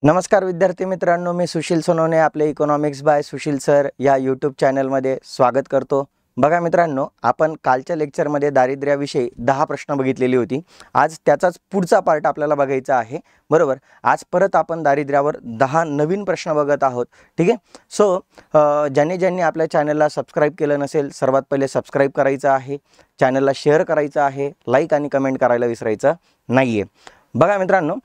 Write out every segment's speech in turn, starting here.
नमस्कार विद्यार्थी मित्रांनो, मी सुशील सोनवणे आपले इकॉनॉमिक्स बाय सुशील सर या यूट्यूब चॅनलमध्ये स्वागत करतो। बघा मित्रांनो, आपण कालच्या लेक्चरमध्ये दारिद्र्याविषयी 10 प्रश्न बघितलेली होती। आज त्याचाच पुढचा पार्ट आपल्याला बघायचा आहे, बरोबर। आज परत आपण दारिद्र्यावर 10 नवीन प्रश्न बघत आहोत, ठीक आहे। सो ज्यांनी आपल्या चॅनलला सबस्क्राइब केलं नसेल, सर्वात पहिले सबस्क्राइब करायचं आहे, चॅनलला शेअर करायचं आहे, लाईक आणि कमेंट करायला विसरायचं नाहीये। बघा मित्रांनो,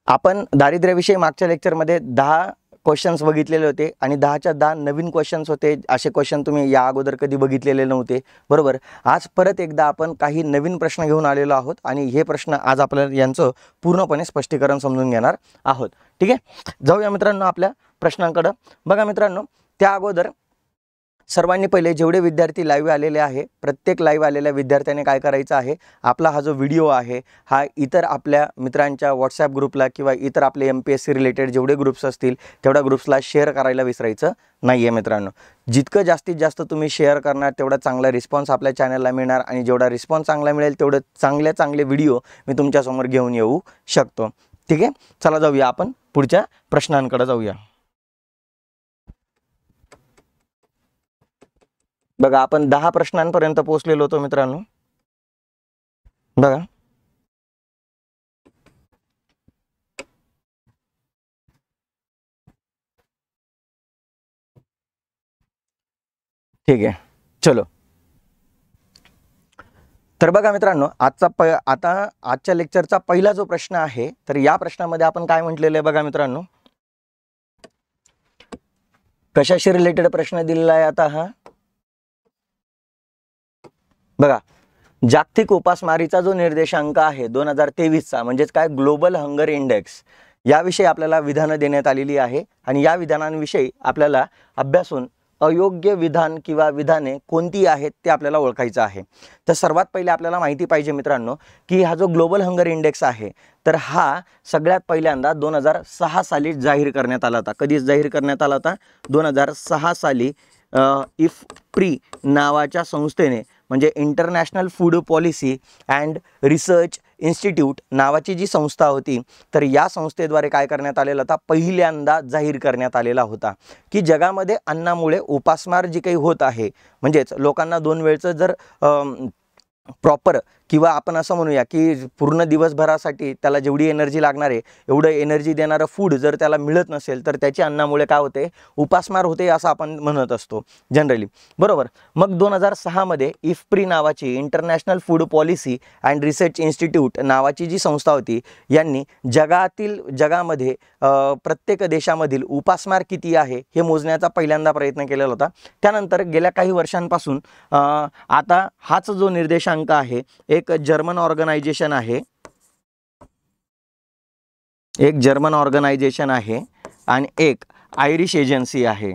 आपण दारिद्र्याविषयी मागच्या लेक्चरमध्ये 10 क्वेश्चन्स बघितलेले होते आणि 10च्या 10 नवीन क्वेश्चन्स होते। असे क्वेश्चन तुम्ही या अगोदर कधी बघितलेले नव्हते, बरोबर। आज परत एकदा आपण काही नवीन प्रश्न घेऊन आलेलो आहोत आणि हे प्रश्न आज आपल्याला यांचं पूर्णपणे स्पष्टीकरण समजून घेणार आहोत, ठीक आहे। जाऊया मित्रांनो आपल्या प्रश्नांकडे। बघा मित्रांनो, त्या अगोदर सर्वांनी पहिले जेवढे विद्यार्थी लाईव्ह आलेले आहे, प्रत्येक लाईव्ह आलेल्या विद्यार्थ्याने काय करायचं आहे, आपला हा जो व्हिडिओ आहे हा इतर आपल्या मित्रांच्या व्हॉट्सॲप ग्रुपला किंवा इतर आपले MPSC रिलेटेड जेवढे ग्रुप्स असतील तेवढ्या ग्रुप्सला शेअर करायला विसरायचं नाही आहे मित्रांनो। जितकं जास्तीत जास्त तुम्ही शेअर करणार तेवढा चांगला रिस्पॉन्स आपल्या चॅनलला मिळणार आणि जेवढा रिस्पॉन्स चांगला मिळेल तेवढे चांगले व्हिडिओ मी तुमच्यासमोर घेऊन येऊ शकतो, ठीक आहे। चला जाऊया, आपण पुढच्या प्रश्नांकडे जाऊया। बघा, आपण 10 प्रश्नांपर्यंत पोहोचलेलो होतो मित्रांनो। बघा, ठीक आहे, चलो। तर बघा मित्रांनो, आजच्या लेक्चरचा पहिला जो प्रश्न आहे, तर या प्रश्नामध्ये आपण काय म्हटलेलं आहे बघा मित्रांनो, कशाशी रिलेटेड प्रश्न दिलेला आहे आता हा बघा। जागतिक उपासमारीचा जो निर्देशांक आहे 2023चा, म्हणजेच काय ग्लोबल हंगर इंडेक्स, याविषयी आपल्याला विधानं देण्यात आलेली आहे आणि या विधानांविषयी आपल्याला अभ्यासून अयोग्य विधान किंवा विधाने कोणती आहेत ते आपल्याला ओळखायचं आहे। तर सर्वात पहिले आपल्याला माहिती पाहिजे मित्रांनो की हा जो ग्लोबल हंगर इंडेक्स आहे, तर हा सगळ्यात पहिल्यांदा 2006 साली जाहीर करण्यात आला होता। कधी जाहीर करण्यात आला होता? 2006 साली इफ्प्री नावाच्या संस्थेने, म्हणजे international food policy and research institute नावाची जी संस्था होती, तर या संस्थेद्वारे काय करण्यात आलेला होता, पहिल्यांदा जाहीर करण्यात आलेला होता की जगामध्ये अन्नामुळे उपासमार जी काही होत आहे, म्हणजेच लोकांना 2 वेळचं जर प्रॉपर किंवा आपण असं म्हणूया की पूर्ण दिवसभरासाठी त्याला जेवढी एनर्जी लागणार आहे एवढं एनर्जी देणारं फूड जर त्याला मिळत नसेल तर त्याची अन्नामुळे काय होते, उपासमार होते, असं आपण म्हणत असतो जनरली, बरोबर। मग 2006 मध्ये इफ्प्री नावाची international food policy and research institute नावाची जी संस्था होती, यांनी जगामध्ये प्रत्येक देशामधील उपासमार किती आहे हे मोजण्याचा पहिल्यांदा प्रयत्न केलेला होता। त्यानंतर गेल्या काही वर्षांपासून आता हाच जो निर्देशांक आहे, एक जर्मन ऑर्गनायझेशन आहे, आणि एक आयरिश एजन्सी आहे।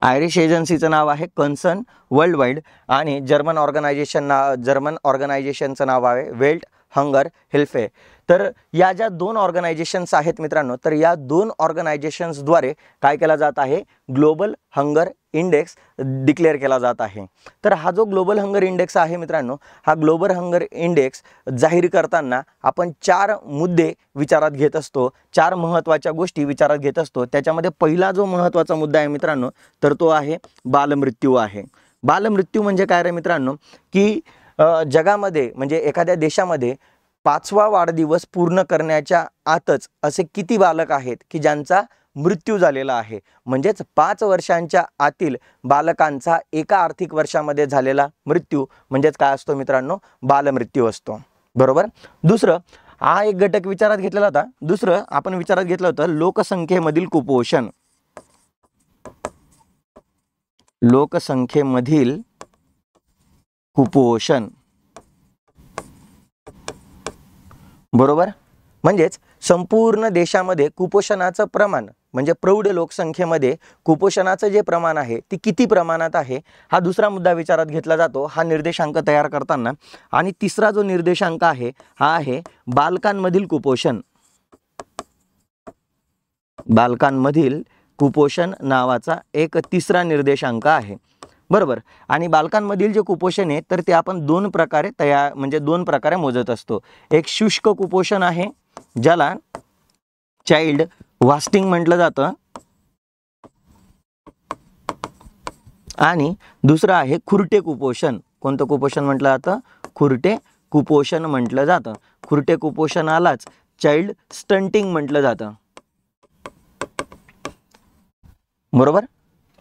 आयरिश एजन्सीचं नाव आहे कन्सर्न वर्ल्ड वाईड आणि जर्मन ऑर्गनायझेशनचं नाव आहे वेल्ट हंगर हेल्फे। तर या ज्या 2 ऑर्गनायझेशन्स आहेत मित्रांनो, तर या 2 ऑर्गनायझेशन्सद्वारे काय केला जात आहे, ग्लोबल हंगर इंडेक्स डिक्लेअर केला जात आहे। तर हा जो ग्लोबल हंगर इंडेक्स आहे मित्रांनो, हा ग्लोबल हंगर इंडेक्स जाहीर करताना आपण 4 मुद्दे विचारात घेत असतो, 4 महत्त्वाच्या गोष्टी विचारात घेत असतो। त्याच्यामध्ये पहिला जो महत्त्वाचा मुद्दा आहे मित्रांनो, तर तो आहे बालमृत्यू आहे। बालमृत्यू म्हणजे काय रे मित्रांनो, की जगामध्ये म्हणजे एखाद्या देशामध्ये 5वा वाढदिवस पूर्ण करण्याच्या आतच असे किती बालक आहेत की ज्यांचा मृत्यू झालेला आहे, म्हणजेच 5 वर्षांच्या आतील बालकांचा एका आर्थिक वर्षामध्ये झालेला मृत्यू म्हणजेच काय असतो मित्रांनो, बालमृत्यू असतो, बरोबर। दुसरं, हा एक घटक विचारात घेतलेला होता। दुसरं आपण विचारात घेतलं होतं लोकसंख्येमधील कुपोषण। लोकसंख्येमधील कुपोषण, बरोबर। म्हणजेच संपूर्ण देशामध्ये कुपोषणाचं प्रमाण, म्हणजे प्रौढ लोकसंख्येमध्ये कुपोषणाचं जे प्रमाण आहे ते किती प्रमाणात आहे, हा दुसरा मुद्दा विचारात घेतला जातो हा निर्देशांक तयार करताना। आणि तिसरा जो निर्देशांक आहे हा आहे बालकांमधील कुपोषण। बालकांमधील कुपोषण नावाचा एक तिसरा निर्देशांक आहे। बरोबर. आणि बालकांमधील जे कुपोषण आहे तर ते आपण दोन प्रकारे दोन प्रकारे मोजत असतो. एक शुष्क कुपोषण आहे ज्याला चाइल्ड वास्टिंग म्हटलं जातं, आणि दुसरं आहे खुरटे कुपोषण. कोणतं कुपोषण म्हटलं जातं? खुरटे कुपोषण म्हटलं जातं. खुरटे कुपोषणालाच चाइल्ड स्टंटिंग म्हटलं जातं. बरोबर.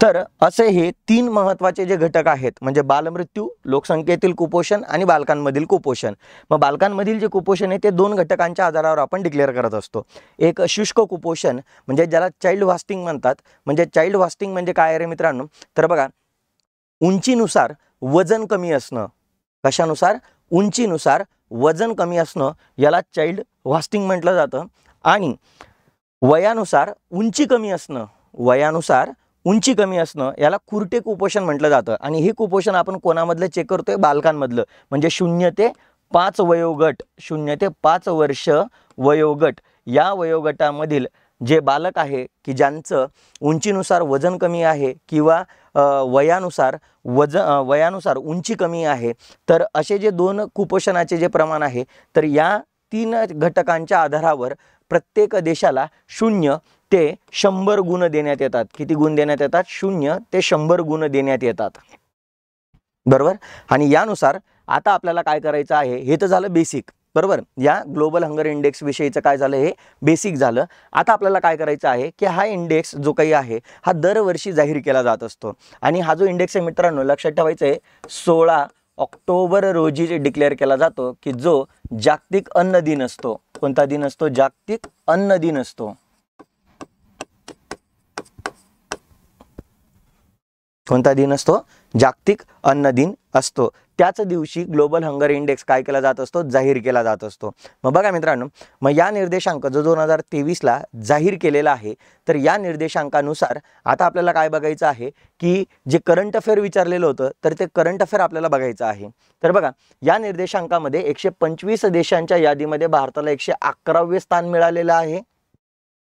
तर असे हे तीन महत्त्वाचे जे घटक आहेत म्हणजे बालमृत्यू, लोकसंख्येतील कुपोषण आणि बालकांमधील कुपोषण. मग बालकांमधील जे कुपोषण आहे ते दोन घटकांच्या आधारावर आपण डिक्लेअर करत असतो. एक शुष्क कुपोषण म्हणजे ज्याला चाइल्ड वास्टिंग म्हणतात. म्हणजे चाइल्ड वास्टिंग म्हणजे काय रे मित्रांनो? तर बघा, उंचीनुसार वजन कमी असणं. कशानुसार? उंचीनुसार वजन कमी असणं याला चाइल्ड वास्टिंग म्हटलं जातं. आणि वयानुसार उंची कमी असणं, वयानुसार उंची कमी असणं याला खुरटे कुपोषण म्हटलं जातं. आणि हे कुपोषण आपण कोणामधलं चेक करतोय? बालकांमधलं. म्हणजे 0 ते 5 वयोगट, 0 ते 5 वर्ष वयोगट, या वयोगटामधील जे बालक आहे की ज्यांचं उंचीनुसार वजन कमी आहे किंवा वयानुसार उंची कमी आहे, तर असे जे दोन कुपोषणाचे जे प्रमाण आहे तर या तीन घटकांच्या आधारावर प्रत्येक देशाला 0 ते 100 गुण देण्यात येतात. किती गुण देण्यात येतात? 0 ते 100 गुण देण्यात येतात. बरोबर. आणि यानुसार आता आपल्याला काय करायचं आहे? हे तर झालं बेसिक. बरोबर. या ग्लोबल हंगर इंडेक्स विषयीचं काय झालं? हे बेसिक झालं. आता आपल्याला काय करायचं आहे की हा इंडेक्स जो काही आहे हा दरवर्षी जाहीर केला जात असतो. आणि हा जो इंडेक्स आहे मित्रांनो, लक्षात ठेवायचं आहे, 16 ऑक्टोबर रोजी डिक्लेअर केला जातो की जो जागतिक अन्न दिन असतो. कोणता दिन असतो? जागतिक अन्न दिन असतो. कोणता दिन असतो? जागतिक अन्न दिन असतो. त्याच दिवशी ग्लोबल हंगर इंडेक्स काय केला जात असतो? जाहीर केला जात असतो. मग बघा मित्रांनो, मग या निर्देशांक जो 2023ला जाहीर केलेला आहे तर या निर्देशांकानुसार आता आपल्याला काय बघायचं आहे की जे करंट अफेअर विचारलेलं होतं तर ते करंट अफेअर आपल्याला बघायचं आहे. तर बघा, या निर्देशांकामध्ये 125 देशांच्या यादीमध्ये भारताला 111वे स्थान मिळालेलं आहे.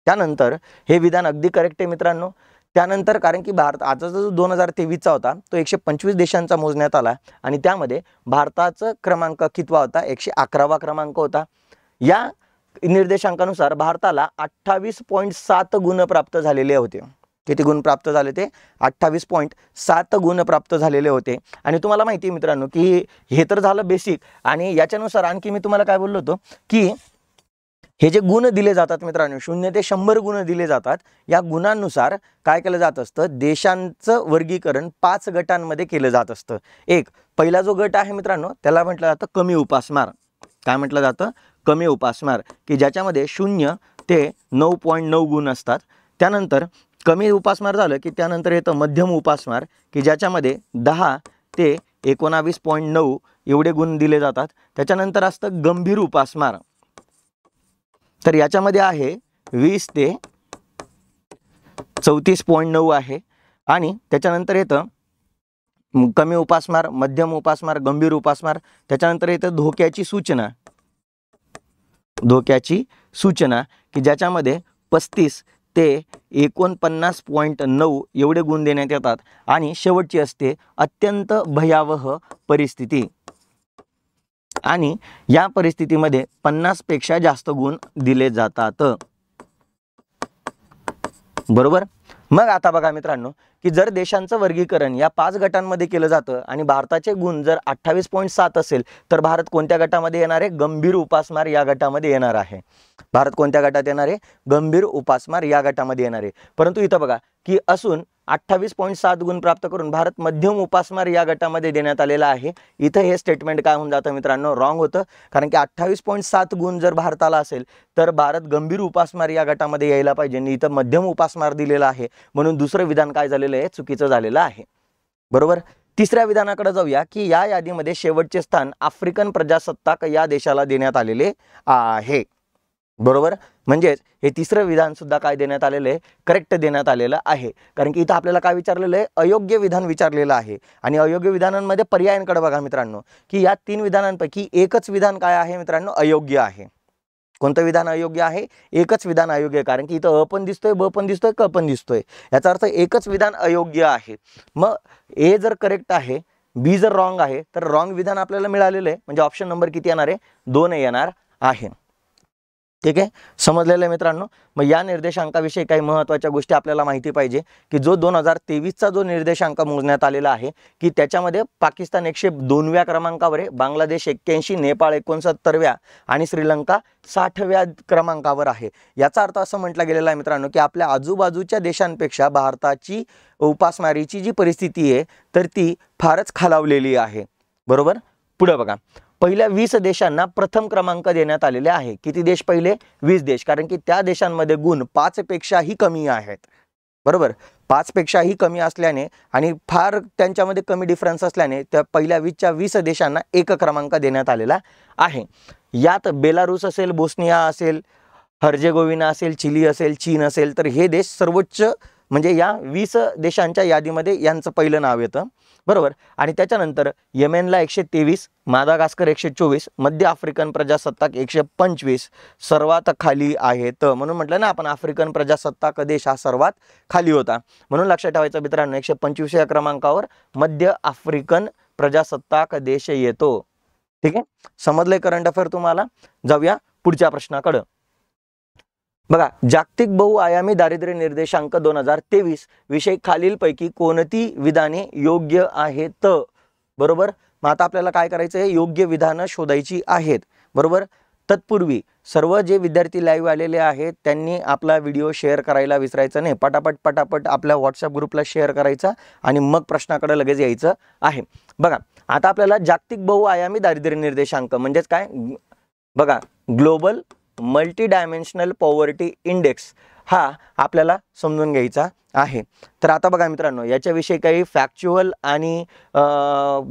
त्यानंतर हे विधान अगदी करेक्ट आहे मित्रांनो. त्यानंतर कारण की भारत आता जो 2023चा होता तो 125 देशांचा मोजण्यात आला आणि त्यामध्ये भारताचा क्रमांक कितवा होता? 111वा क्रमांक होता. या निर्देशांकानुसार भारताला 28.7 गुण प्राप्त झालेले होते. किती गुण प्राप्त झाले? ते 28.7 गुण प्राप्त झालेले होते. आणि तुम्हाला माहिती आहे मित्रांनो की हे तर झालं बेसिक, आणि याच्यानुसार आणखी मी तुम्हाला काय बोललो होतो की हे जे गुण दिले जातात मित्रांनो, 0 ते 100 गुण दिले जातात. या गुणांनुसार काय केलं जात असतं? देशांचं वर्गीकरण 5 गटांमध्ये केलं जात असतं. एक पहिला जो गट आहे मित्रांनो त्याला म्हटलं जातं कमी उपासमार. काय म्हटलं जातं? कमी उपासमार, की ज्याच्यामध्ये 0 ते 9.9 गुण असतात. त्यानंतर कमी उपासमार झालं की त्यानंतर येतं मध्यम उपासमार, की ज्याच्यामध्ये 10 ते 19.9 एवढे गुण दिले जातात. त्याच्यानंतर असतं गंभीर उपासमार, तर याच्यामध्ये आहे 20 ते 34.9 आहे. आणि त्याच्यानंतर येतं कमी उपासमार, मध्यम उपासमार, गंभीर उपासमार. त्याच्यानंतर येतं धोक्याची सूचना, की ज्याच्यामध्ये 35 ते 49.9 एवढे गुण देण्यात येतात. आणि शेवटची असते अत्यंत भयावह परिस्थिती, आणि या परिस्थितीमध्ये 50 पेक्षा जास्त गुण दिले जातात. बरोबर. मग आता बघा मित्रांनो की जर देशांचं वर्गीकरण या 5 गटांमध्ये केलं जातं आणि भारताचे गुण जर 28.7 असेल तर भारत कोणत्या गटामध्ये येणार आहे? गंभीर उपासमार या गटामध्ये येणार आहे. भारत कोणत्या गटात येणार आहे? गंभीर उपासमार या गटामध्ये येणार आहे. परंतु इथं बघा की असून 28.7 गुण प्राप्त करून भारत मध्यम उपासमार या गटामध्ये देण्यात आलेला आहे. इथं हे स्टेटमेंट काय होऊन जातं मित्रांनो? रॉंग होतं. कारण की 28.7 गुण जर भारताला असेल तर भारत गंभीर उपासमार या गटामध्ये यायला पाहिजे, आणि इथं मध्यम उपासमार दिलेला आहे, म्हणून दुसरं विधान काय झालेलं आहे? चुकीचं झालेलं आहे. बरोबर. तिसऱ्या विधानाकडे जाऊया की या यादीमध्ये शेवटचे स्थान आफ्रिकन प्रजासत्ताक या देशाला देण्यात आलेले आहे. बरोबर. म्हणजेच हे तिसरं विधान सुद्धा काय देण्यात आलेलं आहे? करेक्ट देण्यात आलेलं आहे. कारण की इथं आपल्याला काय विचारलेलं आहे? अयोग्य विधान विचारलेलं आहे. आणि अयोग्य विधानांमध्ये पर्यायांकडे बघा मित्रांनो की या 3 विधानांपैकी एकच विधान काय आहे मित्रांनो? अयोग्य आहे. कोणतं विधान अयोग्य आहे? एकच विधान अयोग्य आहे, कारण की इथं अ पण दिसतोय, ब पण दिसतोय, क पण दिसतोय, याचा अर्थ एकच विधान अयोग्य आहे. मग ए जर करेक्ट आहे, बी जर रॉंग आहे, तर रॉंग विधान आपल्याला मिळालेलं आहे, म्हणजे ऑप्शन नंबर किती येणार आहे? 2 येणार आहे. ठीक आहे, समजलेलं आहे मित्रांनो. मग या निर्देशांकाविषयी काही महत्त्वाच्या गोष्टी आपल्याला माहिती पाहिजे, की जो 2023चा जो निर्देशांक मोजण्यात आलेला आहे, की त्याच्यामध्ये पाकिस्तान 102व्या क्रमांकावर आहे, बांगलादेश 81, नेपाळ 69व्या आणि श्रीलंका 60व्या क्रमांकावर आहे. याचा अर्थ असं म्हटलं गेलेला आहे मित्रांनो, की आपल्या आजूबाजूच्या देशांपेक्षा भारताची उपासमारीची जी परिस्थिती आहे तर ती फारच खालावलेली आहे. बरोबर. पुढे बघा, पहिल्या 20 देशांना प्रथम क्रमांक देण्यात आलेले आहे. किती देश? पहिले 20 देश, कारण की त्या देशांमध्ये गुण 5 पेक्षाही कमी आहेत. बरोबर, 5 पेक्षाही कमी असल्याने आणि फार त्यांच्यामध्ये कमी डिफरन्स असल्याने त्या पहिल्या 20 देशांना एक क्रमांक देण्यात आलेला आहे. यात बेलारूस असेल, बोस्निया असेल, हर्जेगोविना असेल, चिली असेल, चीन असेल, तर हे देश सर्वोच्च म्हणजे या 20 देशांच्या यादीमध्ये यांचं पहिलं नाव येतं. बरोबर. आणि त्याच्यानंतर येमेनला 123, मादागास्कर 124, मध्य आफ्रिकन प्रजासत्ताक 125 सर्वात खाली आहेत. म्हणून म्हटलं ना आपण, आफ्रिकन प्रजासत्ताक देश हा सर्वात खाली होता. म्हणून लक्षात ठेवायचं मित्रांनो, 125व्या क्रमांकावर मध्य आफ्रिकन प्रजासत्ताक देश येतो. ठीक आहे, समजलंय करंट अफेअर तुम्हाला. जाऊया पुढच्या प्रश्नाकडे. बघा, जागतिक बहुआयामी दारिद्र्य निर्देशांक 2023 विषयी खालीलपैकी कोणती विधाने योग्य आहेत? बरोबर. मग आता आपल्याला काय करायचं आहे? योग्य विधानं शोधायची आहेत. बरोबर. तत्पूर्वी सर्व जे विद्यार्थी लाईव्ह आलेले आहेत त्यांनी आपला व्हिडिओ शेअर करायला विसरायचं नाही. पटापट आपल्या व्हॉट्सअप ग्रुपला शेअर करायचा आणि मग प्रश्नाकडे लगेच यायचं आहे. बघा, आता आपल्याला जागतिक बहुआयामी दारिद्र्य निर्देशांक म्हणजेच काय? बघा, global multi dimensional poverty index हा आपल्याला समजून घ्यायचा आहे. तर आता बघा मित्रांनो, याच्याविषयी काही फॅक्च्युअल आणि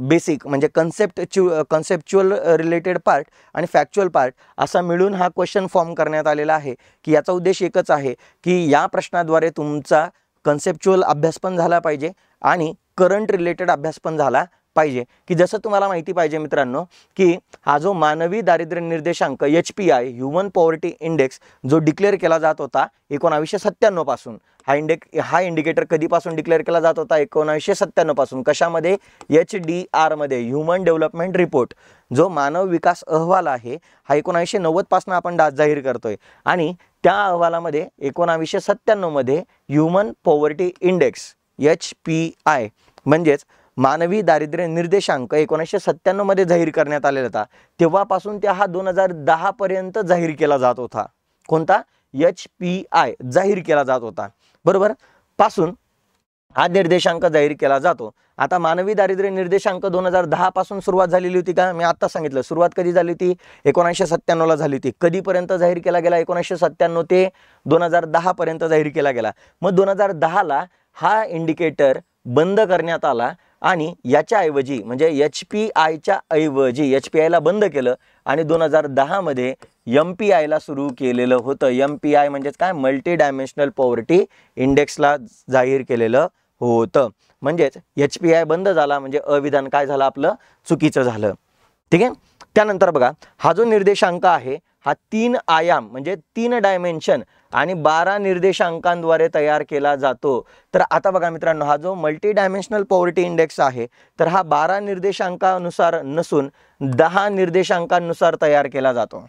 बेसिक म्हणजे कन्सेप्च्युअल रिलेटेड पार्ट आणि फॅक्च्युअल पार्ट असा मिळून हा क्वेश्चन फॉर्म करण्यात आलेला आहे, की याचा उद्देश एकच आहे की या प्रश्नाद्वारे तुमचा कन्सेप्च्युअल अभ्यास पण झाला पाहिजे आणि करंट रिलेटेड अभ्यास पण झाला पाहिजे. की जसं तुम्हाला माहिती पाहिजे मित्रांनो, की हा जो मानवी दारिद्र्य निर्देशांक HPI ह्युमन पॉवर्टी इंडेक्स जो डिक्लेअर केला जात होता 1997 पासून, हा इंडिकेटर कधीपासून डिक्लेअर केला जात होता? 1997 पासून. कशामध्ये? HDR मध्ये, ह्युमन डेव्हलपमेंट रिपोर्ट. जो मानव विकास अहवाल आहे हा 1990 पासून आपण जाहीर करतोय आणि त्या अहवालामध्ये 1997 मध्ये ह्युमन पॉवर्टी इंडेक्स HPI म्हणजेच मानवी दारिद्र्य निर्देशांक 1997 मध्ये जाहीर करण्यात आलेला होता. तेव्हापासून ते हा 2010 पर्यंत जाहीर केला जात होता. कोणता? HPI जाहीर केला जात होता. बरोबर. पासून हा निर्देशांक जाहीर केला जातो. आता मानवी दारिद्र्य निर्देशांक 2010 पासून सुरुवात झालेली होती का? मी आता सांगितलं सुरुवात कधी झाली होती? 1997 ला झाली होती. कधीपर्यंत जाहीर केला गेला? 1997 ते 2010 पर्यंत जाहीर केला गेला. मग 2010 ला हा इंडिकेटर बंद करण्यात आला आणि याच्या ऐवजी म्हणजे HPIच्या ऐवजी HPI ला बंद केलं आणि 2010 मध्ये MPI ला सुरू केलेलं होतं. MPI म्हणजेच काय? मल्टी डायमेन्शनल पॉवर्टी इंडेक्सला जाहीर केलेलं होतं. म्हणजेच HPI बंद झाला म्हणजे अविधान काय झालं? आपलं चुकीचं झालं. ठीक आहे. त्यानंतर बघा, हा जो निर्देशांक आहे हा 3 आयाम म्हणजे 3 डायमेन्शन आणि 12 निर्देशांकांद्वारे तयार केला जातो. तर आता बघा मित्रांनो, हा जो मल्टी डायमेन्शनल पॉवर्टी इंडेक्स आहे तर हा 12 निर्देशांकानुसार नसून 10 निर्देशांकांनुसार तयार केला जातो.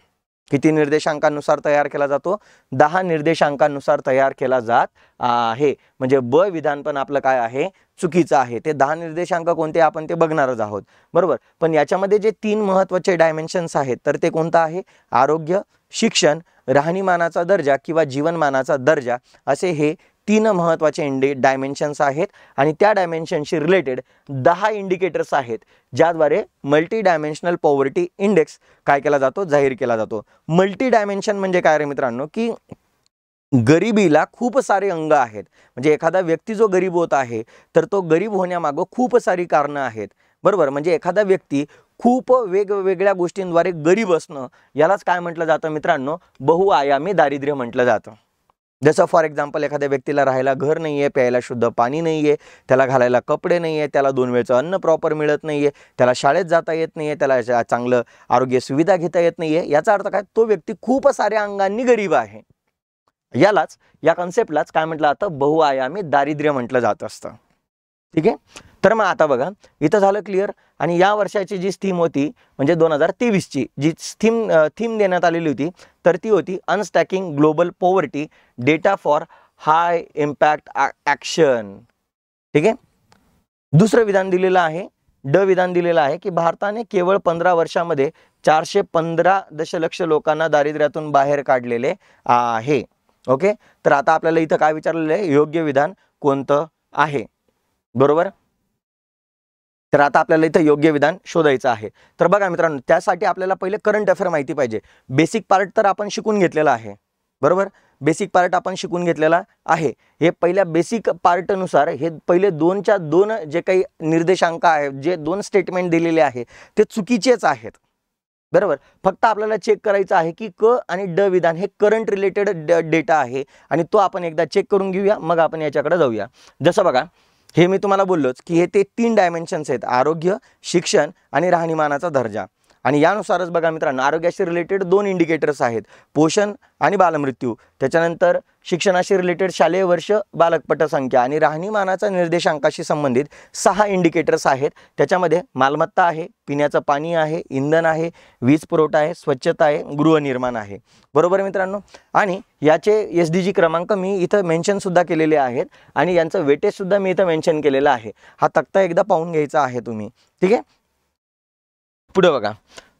किती निर्देशांकानुसार तयार केला जातो? 10 निर्देशांकानुसार तयार केला जात आहे. म्हणजे ब विधान पण आपलं काय आहे? चुकीचं आहे. ते 10 निर्देशांक कोणते आपण ते बघणारच आहोत. बरोबर. पण याच्यामध्ये जे 3 महत्त्वाचे डायमेन्शन्स आहेत तर ते कोणतं आहे? आरोग्य, शिक्षण, राहणीमानाचा दर्जा किंवा जीवनमानाचा दर्जा असे हे 3 महत्त्वाचे डायमेन्शन्स आहेत आणि त्या डायमेन्शनशी रिलेटेड 10 इंडिकेटर्स आहेत ज्याद्वारे मल्टी डायमेन्शनल पॉवर्टी इंडेक्स काय केला जातो? जाहीर केला जातो. मल्टी डायमेन्शन म्हणजे काय रे मित्रांनो? की गरिबीला खूप सारे अंग आहेत. म्हणजे एखादा व्यक्ती जो गरीब होत आहे तर तो गरीब होण्यामागं खूप सारी कारणं आहेत. बरोबर. म्हणजे एखादा व्यक्ती खूप वेगवेगळ्या गोष्टींद्वारे गरीब असणं यालाच काय म्हटलं जातं मित्रांनो? बहुआयामी दारिद्र्य म्हटलं जातं. जसं फॉर एक्झाम्पल एखाद्या व्यक्तीला राहायला घर नाही आहे, प्यायला शुद्ध पाणी नाही आहे, त्याला घालायला कपडे नाही आहे, त्याला 2 वेळचं अन्न प्रॉपर मिळत नाही आहे, त्याला शाळेत जाता येत नाही आहे, त्याला चांगलं आरोग्य सुविधा घेता येत नाही आहे, याचा अर्थ काय, तो व्यक्ती खूप साऱ्या अंगांनी गरीब आहे. या कन्सेप्टलाच काय म्हटलं जातं, बहुआयामी दारिद्र्य म्हटलं जात असतं. ठीक आहे. तर मग आता बघा इथं झालं क्लिअर. आणि या वर्षाची जी थीम होती म्हणजे 2023ची जी थीम देण्यात आलेली होती तर ती होती unstacking global poverty data for high impact action. ठीक आहे. दुसरं विधान दिलेलं आहे, विधान दिलेलं आहे की भारताने केवळ 15 वर्षामध्ये 415 दशलक्ष लोकांना दारिद्र्यातून बाहेर काढलेले आहे. ओके. तर आता आपल्याला इथं काय विचारलेलं आहे, योग्य विधान कोणतं आहे. बरोबर. तर आता आपल्याला इथं योग्य विधान शोधायचं आहे. तर बघा मित्रांनो, त्यासाठी आपल्याला पहिले करंट अफेअर माहिती पाहिजे. बेसिक पार्ट तर आपण शिकून घेतलेला आहे. बरोबर. बेसिक पार्ट आपण शिकून घेतलेला आहे. हे पहिल्या बेसिक पार्टनुसार हे पहिले 2च्या 2 जे काही निर्देशांक आहेत, जे 2 स्टेटमेंट दिलेले आहे ते चुकीचेच आहेत. बरोबर. फक्त आपल्याला चेक करायचं आहे की क आणि ड विधान हे करंट रिलेटेड डेटा आहे आणि तो आपण एकदा चेक करून घेऊया, मग आपण याच्याकडे जाऊया. जसं बघा, हे मी तुम्हाला बोललोच की हे ते 3 डायमेन्शन्स आहेत, आरोग्य, शिक्षण आणि राहणीमानाचा दर्जा. आणि यानुसारच बघा मित्रांनो, आरोग्याशी रिलेटेड 2 इंडिकेटर्स आहेत, पोषण आणि बालमृत्यू. त्याच्यानंतर शिक्षणाशी रिलेटेड शालेय वर्ष, बालक पटसंख्या आणि राहणीमानाचा निर्देशांकाशी संबंधित 6 इंडिकेटर्स आहेत. त्याच्यामध्ये मालमत्ता आहे, पिण्याचं पाणी आहे, इंधन आहे, वीज पुरवठा आहे, स्वच्छता आहे, गृहनिर्माण आहे. बरोबर मित्रांनो. आणि याचे SDG क्रमांक मी इथं मेन्शनसुद्धा केलेले आहेत आणि यांचं वेटेजसुद्धा मी इथं मेन्शन केलेलं आहे. हा तक्ता एकदा पाहून घ्यायचा आहे तुम्ही. ठीक आहे. पुढे बघा,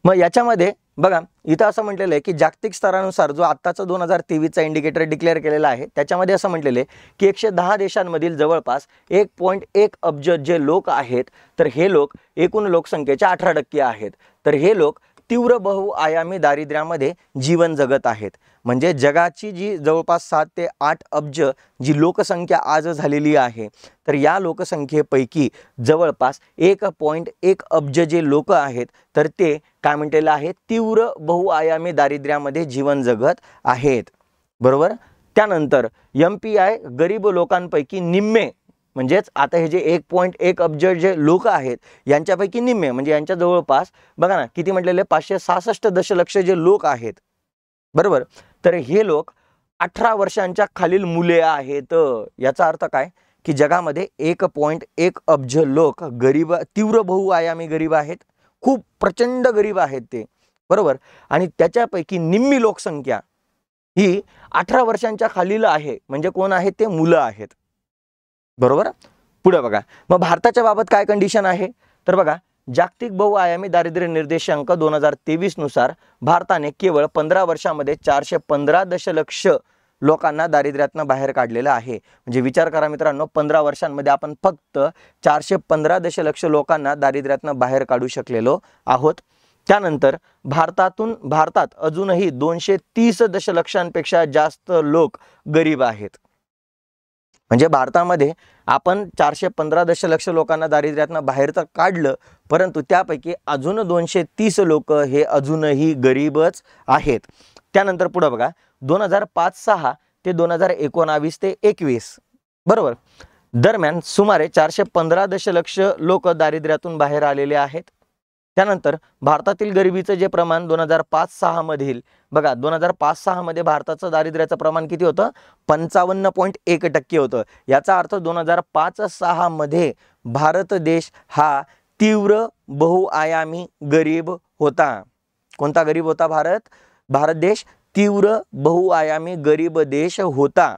मग याच्यामध्ये बघा इथं असं म्हटलेलं आहे की जागतिक स्तरानुसार जो आत्ताचा 2023चा इंडिकेटर डिक्लेअर केलेला आहे त्याच्यामध्ये असं म्हटलेलं आहे की 110 देशांमधील जवळपास 1.1 अब्ज जे लोक आहेत तर हे लोक एकूण लोकसंख्येच्या 18% आहेत. तर हे लोक तीव्र बहुआयामी दारिद्र्यामध्ये जीवन जगत आहेत. म्हणजे जगाची जी जवळपास 7 ते 8 अब्ज जी लोकसंख्या आज झालेली आहे तर या लोकसंख्येपैकी जवळपास 1.1 अब्ज जे लोक आहेत तर ते काय म्हटलेलं आहे, तीव्र बहुआयामी दारिद्र्यामध्ये जीवन जगत आहेत. बरोबर. त्यानंतर MPI गरीब लोकांपैकी निम्मे म्हणजेच आता हे जे 1.1 अब्ज जे लोक आहेत यांच्यापैकी निम्मे म्हणजे यांच्या जवळपास बघा ना किती म्हटलेले 566 दशलक्ष जे लोक आहेत. बरोबर. तर हे लोक 18 वर्षांच्या खालील मुले आहेत. याचा अर्थ काय की जगामध्ये 1.1 अब्ज लोक गरीब, तीव्र बहुआयामी गरीब आहेत, खूप प्रचंड गरीब आहेत ते. बरोबर. आणि त्याच्यापैकी निम्मी लोकसंख्या ही 18 वर्षांच्या खालील आहे. म्हणजे कोण आहेत ते, मुलं आहेत. बरोबर. पुढे बघा, मग भारताच्या बाबत काय कंडिशन आहे तर बघा, जागतिक बहुआयामी दारिद्र्य निर्देशांक 2023 नुसार भारताने केवळ 15 वर्षामध्ये 415 दशलक्ष लोकांना दारिद्र्यातनं बाहेर काढलेलं आहे. म्हणजे विचार करा मित्रांनो, 15 वर्षांमध्ये आपण फक्त 415 दशलक्ष लोकांना दारिद्र्यातनं बाहेर काढू शकलेलो आहोत. त्यानंतर भारतात अजूनही 230 दशलक्षांपेक्षा जास्त लोक गरीब आहेत. म्हणजे भारतामध्ये आपण 415 दशलक्ष लोकांना दारिद्र्यातनं बाहेर तर काढलं, परंतु त्यापैकी अजून 230 लोक हे अजूनही गरीबच आहेत. त्यानंतर पुढे बघा, 2005-6 ते 2019 ते 21 बरोबर दरम्यान सुमारे 415 दशलक्ष लोक दारिद्र्यातून बाहेर आलेले आहेत. त्यानंतर भारतातील गरिबीचं जे प्रमाण 2005-6 मधील बघा, 2005-6 मध्ये भारताचं दारिद्र्याचं प्रमाण किती होतं, 55.1% होतं. याचा अर्थ 2005-6 मध्ये भारत देश हा तीव्र बहुआयामी गरीब होता. कोणता गरीब होता? भारत देश तीव्र बहुआयामी गरीब देश होता.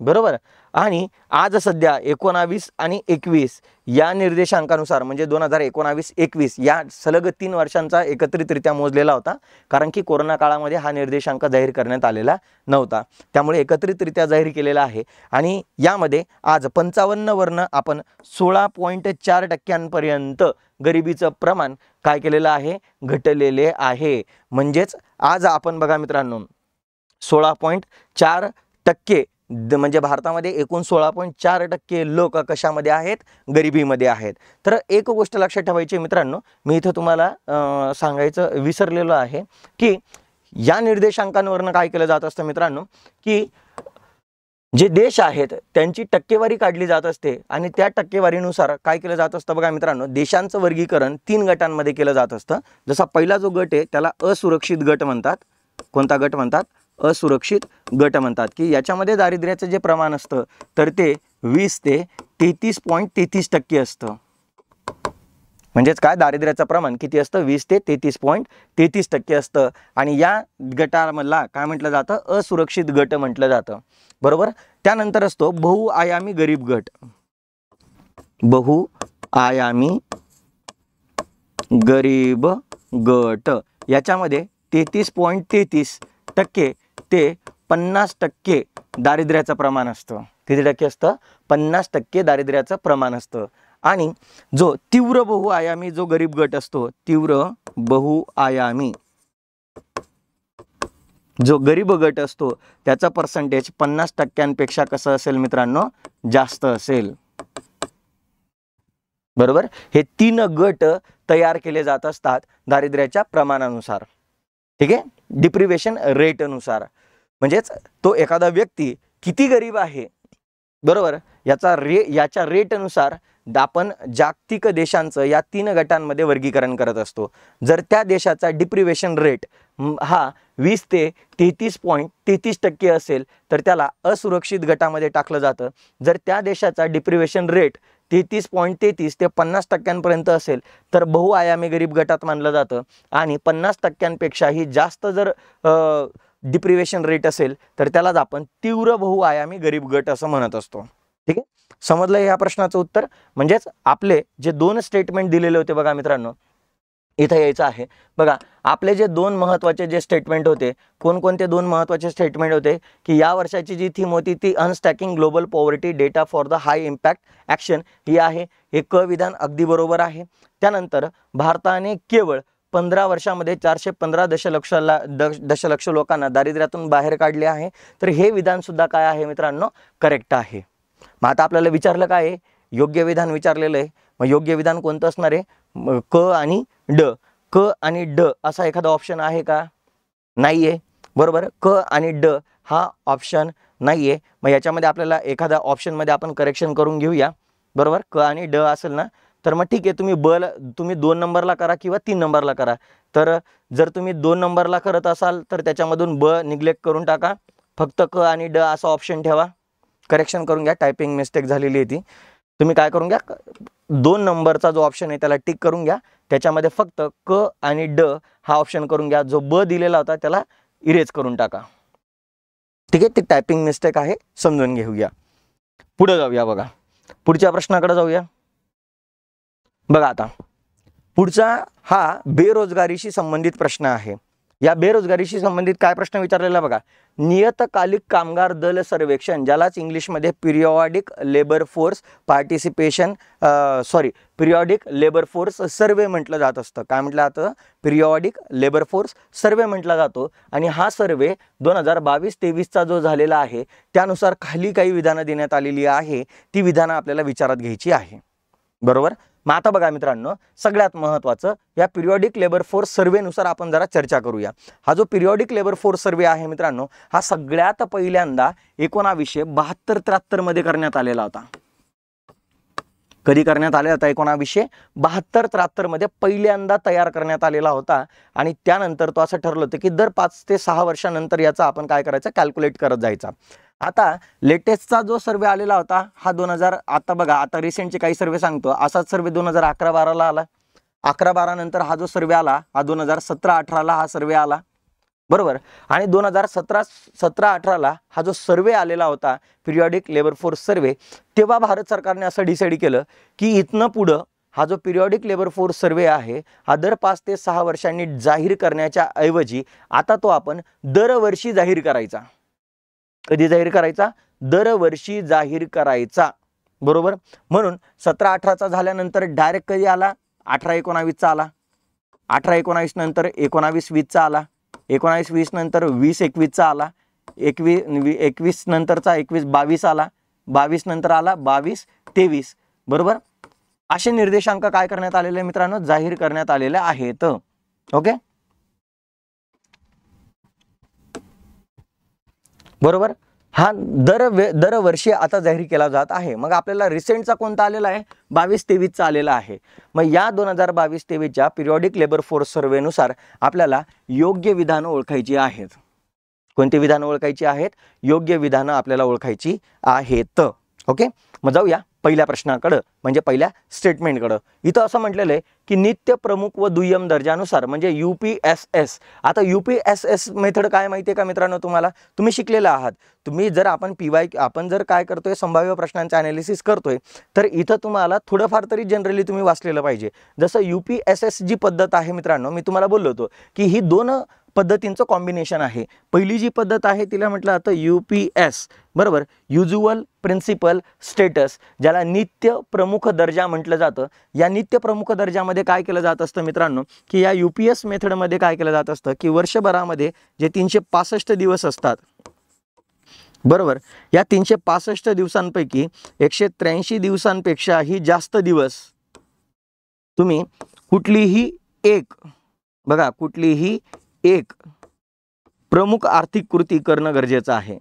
बरोबर. आणि आज सध्या 19 आणि 21 या निर्देशांकानुसार म्हणजे 2019-21 या सलग 3 वर्षांचा एकत्रितरित्या मोजलेला होता, कारण की कोरोना काळामध्ये हा निर्देशांक जाहीर करण्यात आलेला नव्हता, त्यामुळे एकत्रितरित्या जाहीर केलेला आहे. आणि यामध्ये आज 55 वरनं आपण 16.4% गरिबीचं प्रमाण काय केलेलं आहे, घटलेले आहे. म्हणजेच आज आपण बघा मित्रांनो 16.4% म्हणजे भारतामध्ये एकूण 16.4% लोक कशामध्ये आहेत, गरिबीमध्ये आहेत. तर एक गोष्ट लक्षात ठेवायची मित्रांनो, मी इथं तुम्हाला सांगायचं विसरलेलो आहे की या निर्देशांकांवरनं काय केलं जात असतं मित्रांनो, की जे देश आहेत त्यांची टक्केवारी काढली जात असते आणि त्या टक्केवारीनुसार काय केलं जात असतं बघा मित्रांनो, देशांचं वर्गीकरण 3 गटांमध्ये केलं जात असतं. जसा पहिला जो गट आहे त्याला असुरक्षित गट म्हणतात. कोणता गट म्हणतात? असुरक्षित गट म्हणतात. की याच्यामध्ये दारिद्र्याचं जे प्रमाण असतं तर ते 20 ते 33.33% असतं. म्हणजेच काय, दारिद्र्याचं प्रमाण किती असतं? 20 ते 33.33% असतं. आणि या गटाला काय म्हटलं जातं? असुरक्षित गट म्हटलं जातं. बरोबर. त्यानंतर असतो बहुआयामी गरीब गट. बहुआयामी गरीब गट याच्यामध्ये 33.33% ते 50% दारिद्र्याचं प्रमाण असतं. किती टक्के असतं? 50% दारिद्र्याचं प्रमाण असतं. आणि जो तीव्र बहुआयामी जो गरीब गट असतो, तीव्र बहुआयामी जो गरीब गट असतो त्याचा पर्सेंटेज 50%पेक्षा कसं असेल मित्रांनो? जास्त असेल. बरोबर. हे 3 गट तयार केले जात असतात दारिद्र्याच्या प्रमाणानुसार. ठीक आहे, डिप्रिवेशन रेटनुसार. म्हणजेच तो एखादा व्यक्ती किती गरीब आहे, बरोबर, याच्या रेटनुसार आपण जागतिक देशांचं या 3 गटांमध्ये वर्गीकरण करत असतो. जर त्या देशाचा डिप्रिवेशन रेट हा 20 ते 33.33% असेल तर त्याला असुरक्षित गटामध्ये टाकलं जातं. जर त्या देशाचा डिप्रिवेशन रेट 33.33 ते 50% असेल तर बहुआयामी गरीब गटात मानलं जातं. आणि 50%पेक्षाही जास्त जर डिप्रिवेशन रेट असेल तर त्यालाच आपण तीव्र बहुआयामी गरीब गट असं म्हणत असतो. ठीक आहे, समजलं या प्रश्नाचं उत्तर? म्हणजेच आपले जे 2 स्टेटमेंट दिलेले होते बघा मित्रांनो, इथं यायचं आहे बघा. आपले जे 2 महत्त्वाचे जे स्टेटमेंट होते, कोणकोणते 2 महत्त्वाचे स्टेटमेंट होते? की या वर्षाची जी थीम होती ती unstacking global poverty data for the high impact action ही आहे. हे क विधान अगदी बरोबर आहे. त्यानंतर भारताने केवळ 15 वर्षामध्ये 415 दशलक्ष लोकांना दारिद्र्यातून बाहेर काढले आहे. तर हे विधान सुद्धा काय आहे मित्रांनो? करेक्ट आहे. मग आता आपल्याला विचारलं काय आहे? योग्य विधान विचारलेलं आहे. मग योग्य विधान कोणतं असणार आहे? क आणि ड. क आणि ड असा एखादा ऑप्शन आहे का? नाही आहे. बरोबर. क आणि ड हा ऑप्शन नाही आहे. मग याच्यामध्ये आपल्याला एखादा ऑप्शनमध्ये आपण करेक्शन करून घेऊया. बरोबर. क आणि ड असेल ना तर मग ठीक आहे, तुम्ही 2 नंबरला करा किंवा 3 नंबरला करा. तर जर तुम्ही 2 नंबरला करत असाल तर त्याच्यामधून ब निग्लेक्ट करून टाका, फक्त क आणि ड असा ऑप्शन ठेवा. करेक्शन करून घ्या, टायपिंग मिस्टेक झालेली आहे ती. तुम्ही काय करून घ्या, 2 नंबरचा जो ऑप्शन आहे त्याला टिक करून घ्या. त्याच्यामध्ये फक्त क आणि ड हा ऑप्शन करून घ्या. जो ब दिलेला होता त्याला इरेज करून टाका. ठीक आहे, ती टायपिंग मिस्टेक आहे, समजून घेऊया. पुढे जाऊया बघा, पुढच्या प्रश्नाकडे जाऊया. बघा आता पुढचा हा बेरोजगारीशी संबंधित प्रश्न आहे. या बेरोजगारीशी संबंधित काय प्रश्न विचारलेला बघा. नियतकालिक कामगार दल सर्वेक्षण, ज्यालाच इंग्लिशमध्ये periodic labour force periodic labour force survey म्हटलं जात असतं. काय म्हटलं जातं? पिरियॉडिक लेबर फोर्स सर्वे म्हटला जातो. आणि हा सर्वे 2022-23चा जो झालेला आहे त्यानुसार खाली काही विधानं देण्यात आलेली आहे. ती विधानं आपल्याला विचारात घ्यायची आहे. बरोबर. मग आता बघा मित्रांनो, सगळ्यात महत्त्वाचं या पिरियॉडिक लेबर फोर्स सर्वेनुसार आपण जरा चर्चा करूया. हा जो पिरियॉडिक लेबर फोर्स सर्वे आहे मित्रांनो, हा सगळ्यात पहिल्यांदा 1972-73 मध्ये करण्यात आलेला होता. कधी करण्यात आलेला होता? 1972-73 मध्ये पहिल्यांदा तयार करण्यात आलेला होता. आणि त्यानंतर तो असं ठरलं होतं की दर 5 ते 6 वर्षानंतर याचा आपण काय करायचं? कॅल्क्युलेट करत जायचा. आता लेटेस्टचा जो सर्वे आलेला होता हा 2000, आता बघा, आता रिसेंटचे काही सर्वे सांगतो. असाच सर्वे 2011-12ला आला. 11-12 नंतर हा जो सर्वे आला हा 2017-18ला हा सर्वे आला. बरोबर. आणि 2017-18ला हा जो सर्वे आलेला होता पिरियॉडिक लेबर फोर्स सर्वे, तेव्हा भारत सरकारने असं डिसाईड केलं की इथनं पुढं हा जो पिरियॉडिक लेबर फोर्स सर्वे आहे हा दर 5 ते 6 वर्षांनी जाहीर करण्याच्या ऐवजी आता तो आपण दरवर्षी जाहीर करायचा. कधी जाहीर करायचा? दरवर्षी जाहीर करायचा. बरोबर. म्हणून 17-18चा झाल्यानंतर डायरेक्ट कधी आला? 18-19चा आला. 18-19 नंतर 19-20चा आला. 19-20 नंतर 20-21चा आला. 21 नंतरचा 21-22 आला. 22 नंतर आला 22-23. बरोबर. असे निर्देशांक काय करण्यात आलेले मित्रांनो? जाहीर करण्यात आलेले आहेत. ओके. बरोबर. हा दरवर्षी आता जाहीर केला जात आहे। मग आपल्याला रिसेंटचा कोणता आलेला आहे? 22-23चा आलेला आहे। मग या 2022-23च्या पिरियॉडिक लेबर फोर्स सर्वेनुसार आपल्याला योग्य विधानं ओळखायची आहेत। कोणती विधानं ओळखायची आहेत? योग्य विधानं आपल्याला ओळखायची आहेत। ओके, मग जाऊया पहिल्या प्रश्नाकडे, म्हणजे पहिल्या स्टेटमेंटकडे। इथं असं म्हटलेलं आहे की नित्य प्रमुख व दुय्यम दर्जानुसार म्हणजे UPSS। आता UPSS मेथड काय माहिती आहे का मित्रांनो? तुम्ही शिकलेला आहात। तुम्ही जर आपण जर काय करतोय, संभाव्य प्रश्नांचे अनालिसिस करतोय, तर इथं तुम्हाला थोडंफार तरी जनरली तुम्ही वाचलेलं पाहिजे। जसं UPSS जी पद्धत आहे मित्रांनो, मी तुम्हाला बोललो होतो की ही दोन पद्धतींचं कॉम्बिनेशन आहे। पहिली जी पद्धत आहे तिला म्हटलं जातं UPS, बरोबर, युज्युअल प्रिन्सिपल स्टेटस, ज्याला नित्य प्रमुख दर्जा म्हटलं जातं। या नित्य प्रमुख दर्जामध्ये काय केलं जात असतं मित्रांनो, की या UPS मेथडमध्ये काय केलं जात असतं की वर्षभरामध्ये जे 365 दिवस असतात, बरोबर, या 365 दिवसांपैकी 183 दिवसांपेक्षाही जास्त दिवस तुम्ही कुठलीही एक प्रमुख आर्थिक कृती करणं गरजेचं आहे।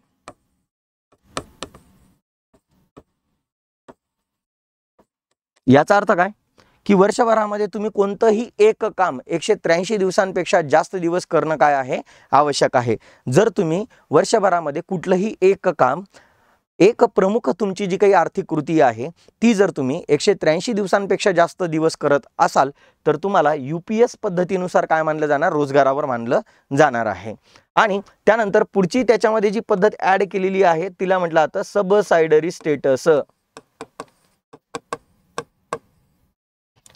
याचा अर्थ काय की वर्षभरामध्ये तुम्ही कोणतंही एक काम 183 दिवसांपेक्षा जास्त दिवस करणं काय आहे? आवश्यक आहे। जर तुम्ही वर्षभरामध्ये कुठलंही एक काम, एक प्रमुख तुमची जी काही आर्थिक कृती आहे ती जर तुम्ही 183 दिवसांपेक्षा जास्त दिवस करत असाल, तर तुम्हाला UPS पद्धतीनुसार काय मानलं जाणार? रोजगारावर मानलं जाणार आहे। आणि त्यानंतर पुढची त्याच्यामध्ये जी पद्धत ऍड केलेली आहे तिला म्हटलं जातं सबसायडरी स्टेटस।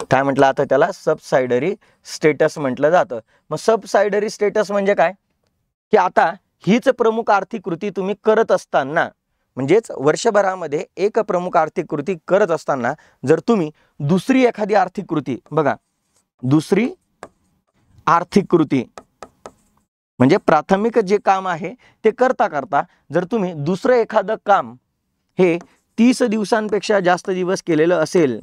काय म्हटलं आता त्याला? सबसायडरी स्टेटस म्हटलं जातं। मग सबसायडरी स्टेटस म्हणजे काय की आता हीच प्रमुख आर्थिक कृती तुम्ही करत असताना, म्हणजेच वर्षभरामध्ये एक प्रमुख आर्थिक कृती करत असताना जर तुम्ही दुसरी एखादी आर्थिक कृती, बघा, दुसरी आर्थिक कृती म्हणजे प्राथमिक जे काम आहे ते करता करता जर तुम्ही दुसरं एखादं काम हे 30 दिवसांपेक्षा जास्त दिवस केलेलं असेल,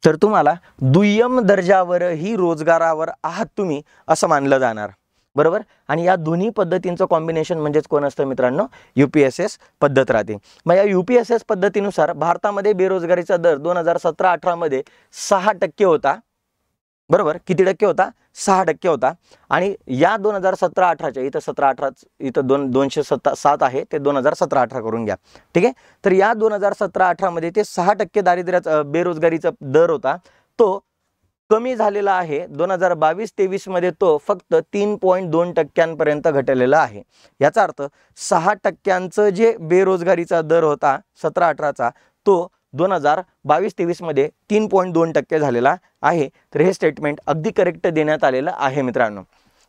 तर तुम्हाला दुय्यम दर्जावरही रोजगारावर आहात तुम्ही असं मानलं जाणार, बरोबर। आणि या दोन्ही पद्धतींचं कॉम्बिनेशन म्हणजेच कोण असतं मित्रांनो? UPSS पद्धत राहते। मग या UPSS पद्धतीनुसार भारतामध्ये बेरोजगारीचा दर 2017-18 मध्ये 6% होता, बरोबर। किती टक्के होता? 6% होता। आणि या 2017-18च्या इथं 17-18 इथं 207 आहे, ते 2017-18 करून घ्या, ठीक आहे। तर या 2017-18 मध्ये ते 6% दारिद्र्याचा बेरोजगारीचा दर होता, तो कमी झालेला आहे। 2022-23 मध्ये तो फक्त 3.2% घटलेला आहे। याचा अर्थ 6% जे बेरोजगारीचा दर होता 17-18चा, तो 2022-23 मध्ये 3.2% झालेला आहे। तर हे स्टेटमेंट अगदी करेक्ट देण्यात आलेलं आहे मित्रांनो,